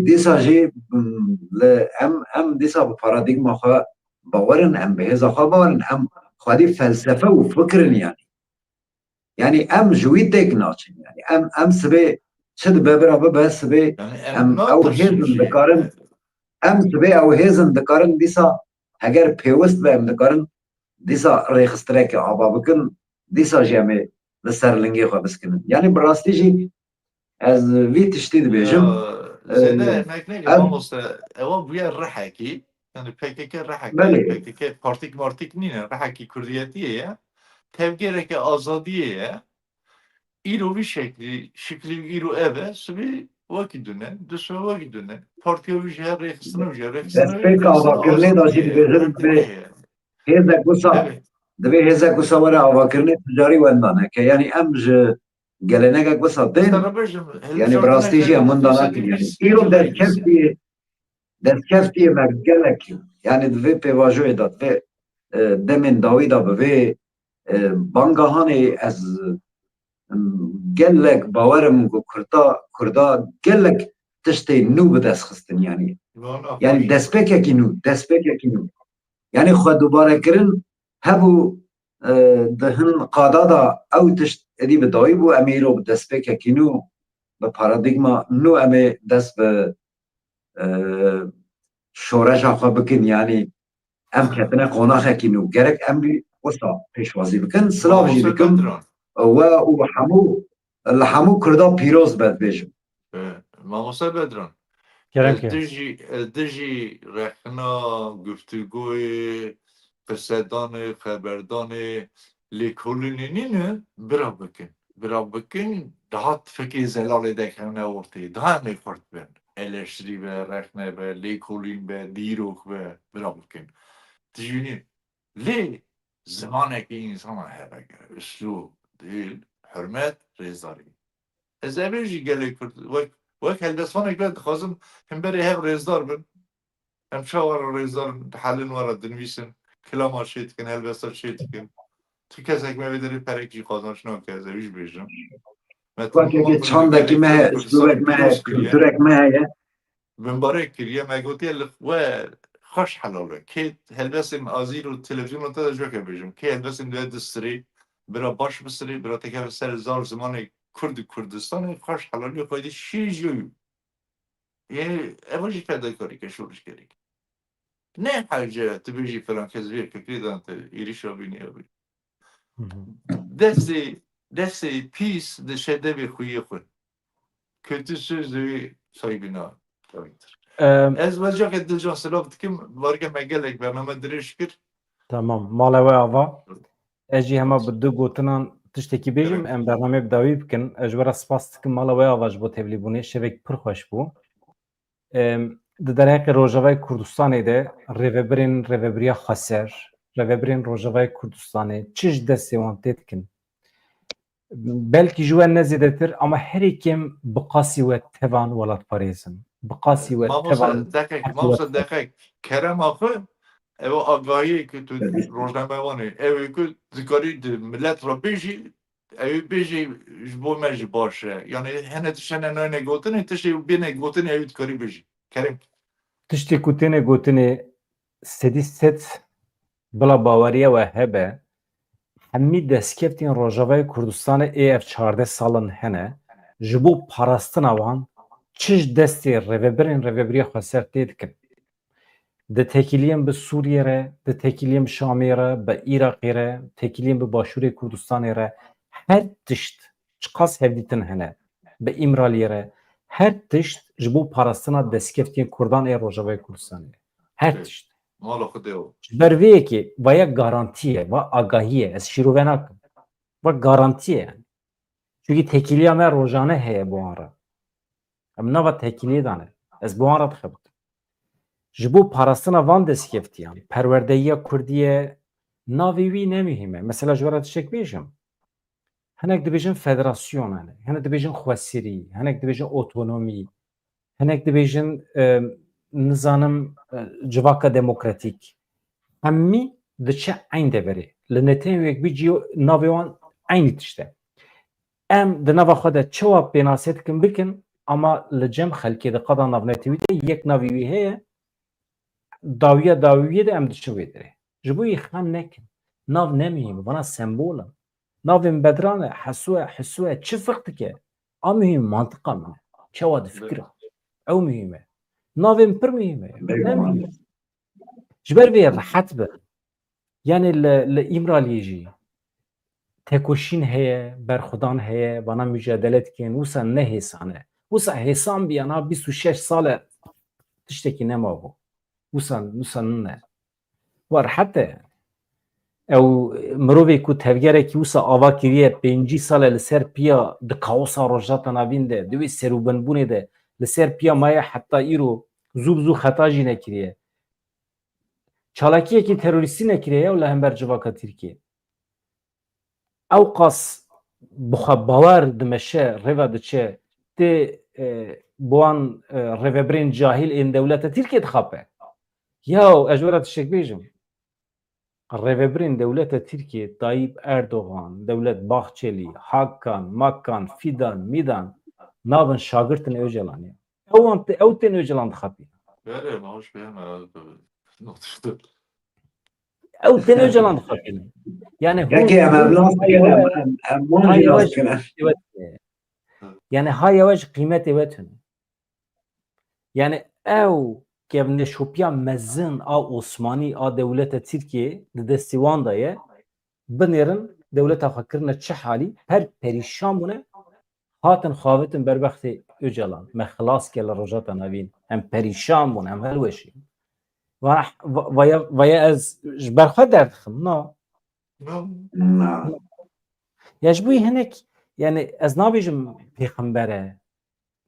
ديساجي ام ديسا بباراديغما خا باورن ام بهذا خا باورن ام خادي فلسفه وفكرن يعني ام جويتك ناتشن يعني ام سبي شد ببرا بس سبي Yani ام او هيزن دكارن ام سبي او هيزن دكارن ديسا اگر بيوست بهم دكارن ديسا ريخستريك ابا بكن ديسا جامي لسرلنگي خا بسكن يعني براستي جي از وی تشتید بیجم Zede emek ne از gibi olsa eva bu yer rahaki. Yani PKK rahaki. بله PKK partik martik nine rahaki Kürdiyetiye ya. Tevgereke azadiye ya. İro bir şekli İro eve sıvı vakit dönen. Düsve vakit dönen. Partiye bir şey دسپیک آوا کرنه داشتی بیجم به هیزه کوسا Evet. دبی هیزه کوسا وره آوا کرنه تجاری وندانه که یعنی امج گلنه که کوسا دین یعنی براستیجی همون دانه که یعنی ایرو دست مگلک yani dve pevajoy da dve demin Davida be bangahane ez gelek bawerim go kurda gelek tiştê nû bi dest xistin yani destpêkekî nû yani xwe dubare kirin hebû di hin qada da ew tişt êdî bi dawî bû em ê îro bi destpêkekî nû bi paradigma nû em ê dest bi şoreşa xwe bikin yani ام کتنه قناخه کی نو گرک ام بی وسا پیشوازی بکن سلاو جی مامۆستا بکن بەدران و همو کردا پیروز بد بیجم مامۆستا بەدران Kerem ez ki. dijî rexna guftugûyê qesedanê xeberdanê lêkolînê nîne bira bikin daha fikê zelalê dekevne ortê daha em ê xurt bin eleştirî be rexne be lêkolîn be dîrok be bira bikin dijînî lê zimanekî insana hebe gere üslûb dil hürmet rêzdarî ez evê jî gelek wek helbestvanek be dixwazim hemberê hev rêzdar bin em çawa rêzdar helin were dinivîsin kilama çê dikin helbesta çê dikin tu kesek me vê derê perek jî qazanç nake ez evî jî bêjim وقتی چندکی مه اسلوبک مه کلتورک مه Binbarê kiriye me gotiye li we xweş helal e kê helbestên azîr û televizyona te de ji weke bêjim kê helbestên duye distirê bira baş bistirê bira teke ser zar zimanê Kurd û Kurdistanê xweş helaliyê xwedî şî jî ev jî fedakarî şûrişkerî ne hece tu bêjî filan kes vê fikrî dan te êrişa bîniya bî destê pîs di şedevê xwiyê xwe kötü söz divê saybîna ez vecakê dilcan silav dikim varge me gelek bername dirêj kir Tamam. Mala we ava. Ez jî hema bi du gotinan tiştekî bêjim em bername bi dawî bikin. Ez ji we re spas dikim mala we ava ji bo tevlîbûnê şevek pir xweş bû. Di derheqê Rojavayê Kurdistanê de rêveberên Rêveberiya Xweser, rêveberên Rojavayê Kurdistanê çi ji destê wan tê dikin? Belkî ji we ne zêdetir ama herî kêm bi qasî we tevan welatparêzin. Bi qasî we tevan Mamosa dekek kerema xwe ew agahiyê ku tu rojnamewanê ew ê ku dikarî di millet re bêjî ew bêjî ji bo me jî baş e yani hene tiştene nayne gotinê tiştê bêne gotinê ew dikarî bêjî Kerim tiştê ku têne gotinê sedî sed bila baweriya we hebe hemî destkeftên Rojavayê Kurdistanê ê ev 14 salin hene ji bo parastina wan çi ji destê rêveberên Rêveberiya Xweser tê dikin. Di tekiliyên bi Sûriyê re, di tekiliyên bi Şamê re, bi Iraqê re, tekiliyên bi Başûrê Kurdistanê re her tişt çi qas hevdîtin hene bi İmraliyê re her tişt ji bo parastina destkeftên Kurdan ê Rojavayê Kurdistanê her tişt. mala xwe de o Ji ber vê yekê vaya garantî ye va agahî ye ez şîrove nakim va garantî ye yani. Çünkü tekiliya me rojane heye bu an re em nava tekiliyê dane ez bu an re dixebit ji bo parastina van destskeftiyan perwerdeyiya Kurdiye navê wî ne mühim e mesela ji we re tiştek bêjim hinek dibêjin federasyon hene hinek dibêjin xweserî hinek dibêjin otonomî hinek dibêjin nizanim civaka demokratîk hemî diçe eyn deverê li neteyên wek bî cî navê wan eynî tişte em di nava xwe de çawa pênasê dikin bikin ama li cem xelkê di qada navnetewî de yek navê wî heye dawiya dawiyê de em diçin wê derê ji bo yê xem nekin nav ne mühim bana sembol e navên bedran e hesû e çi firq dike a mühim mantıqa min e çawa difikir ew mühim e navên pir mühim e ne mühim ji ber vê rehet be yani li İmraliyê jî tekoşîn heye berxudan heye bana mücadele dikin wisa ne hêsan e wisa hêsan biyan ha 26 sal e tiştekî nemabû wisa ne war hete ew mirovê ku tevgerekî wisa ava kiriye 5 sal li ser piya di kaosa rojata navîn de di wê serûbinbûnê de li ser piya maye heta îro zû bi zû xeta jî nekiriye çalakiyekî terorîstî nekiriye ew li hember civaka Tirkiye ew qas bixwe bawer dimeşe rêva diçe tê bi wan rêveberên cahîl ên dewleta Tirkiye dixape yaw ez ji we re tiştek bêjim rêveberên dewleta Tirkiye Tayyip Erdogan dewlet Bahçeli Hakan Makan Fidan Midan navin şagirtin Öcalan ya ew tên Öcalan dixapî bere maaş beğenme notuştu ew tên Öcalan dixapî yani یکی امبلانس yani hay yavaş kıymet evet yani ev kevneşopya mezin a Osmanî a devleta Tirkiye di destê wan de ye binêrin devleta xwe kirine çi halî her perîşan bûne hatin xavitin berbextê Öcalan me xilas ke li rojata navîn em perîşan bûn em helweşîn vaya ez ji ber xwe derdixim na No. ya ji bo hinek yani ez nabêjim pêxember e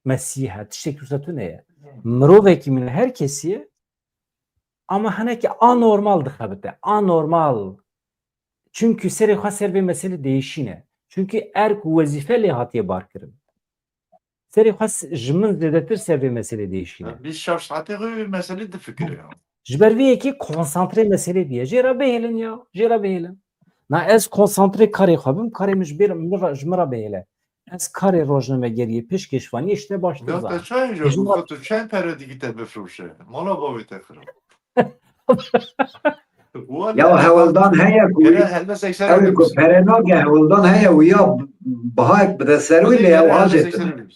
Mesîh e tiştekî wisa tune ye mirovekî min her kesî ye ama hinekî anormal dixebite anormal çünkü serê xwe ser vê meselê değişîne çünkü erk û wezîfe lê hatiye barkirin serê xwe ji min zêdetir ser vê meselê değişîne Biz şaş saate bir mesele de fikri ya. ji ber vê yekê konsantre meselê diye jê re bihêlin ya jê re bihêlin na ez konsantre karê xwe bim karê min ji min re bihêle ez karê rojnamegeriyê pêşkêşvaniyê işte baştir Ya zaten da çay jo bu tu çay peredi gite befruşe. Mala bavi tekrar. Ya hevaldan heye ku Gene helme 80 ev ku perenage hevaldan heye u ya bahayek bide serwî lê ew hajetin.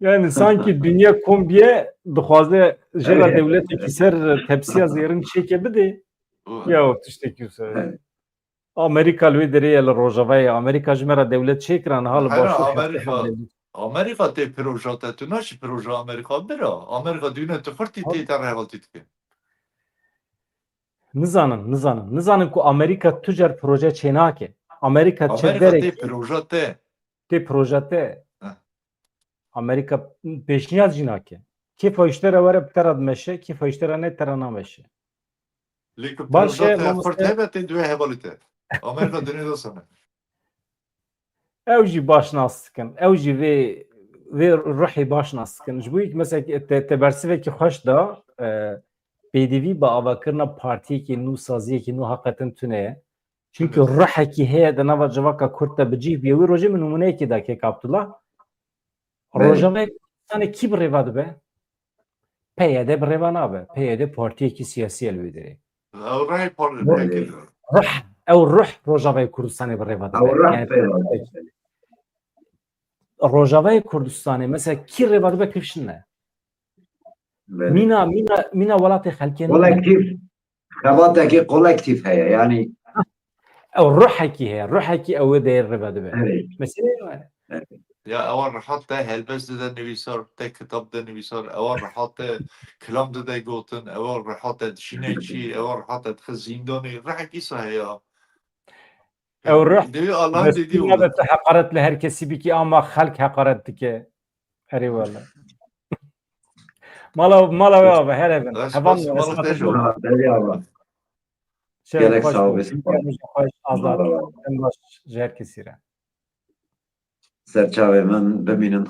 yani sanki dünya kombiye dixwaze jê re devletekî ser tepsiya zêrin çêke bide ya tiştekî wisa Evet. Amerika li wê derê ye li Rojavayê Amerika ji me re dewlet çêkiran ha li Hayır, başûr Amerika te projata tu naşi proje Amerika bira. Amerika düğüne tıfırtı te tar hevalti tike. Nizanin ku Amerika tucar proje çênake Amerika Amerika te çeverek projate. te projete Heh. Amerika pêşniyaz jî nake kêfa îştera were ptera dimeşe kêfa îştera ne tera nameşe Lik Baş projate mamoste- fırt hebe te düğe hevalite. Amerika düğüne de sana. ew jî baş nas dikin ew jî vê ruhê baş nas dikin ji bo yek mesela te bersivekî xweş da pêdivî bi avakirina partiyekî nû saziyekî nû heqetin tune ye çünkü Evet. ruhekî heye di nava civaka Kurd de bicih bûye wê rojê min nûmuneyekê da Kêk Abdullah Evet. Rojavayê Kurdistanê kî bi rêva dibe PYD bi rêva nabe PYD partiyekî siyasî el wê derê Avray parlı Evet. peki. ew ruh Rojavayê Kurdistanê bi rêva Ew dibe reh yani pêva. Rojavayê Kurdistanê mesela kî rêva dibe kişin ne Evet. mîna welatê xelkê ne Kolektif. Xebatekî kolektif heye yani. ew ruhekî heye ruhekî ew wê derê rêva dibe Evet. meselê ne Ya evan rahat da helbez de nevisar, te kitap da nevisar, evan rahat da kelam da gotin, evan rahat da dişine çi, evan rahat da zindani, rahat isa ya. ew ruh Devi Allah dedi destîna oldu. be te heqaret li her kesî bikî ama xelk heqaret dike herê wala mala we ave her evin Das hevan was mal der Ha, Job. Devî ava. şevê Gelek xweş sağ ol, bû. besin. Xweş azad Vallahi. em baş ji her kesî re Serçavê min bimînin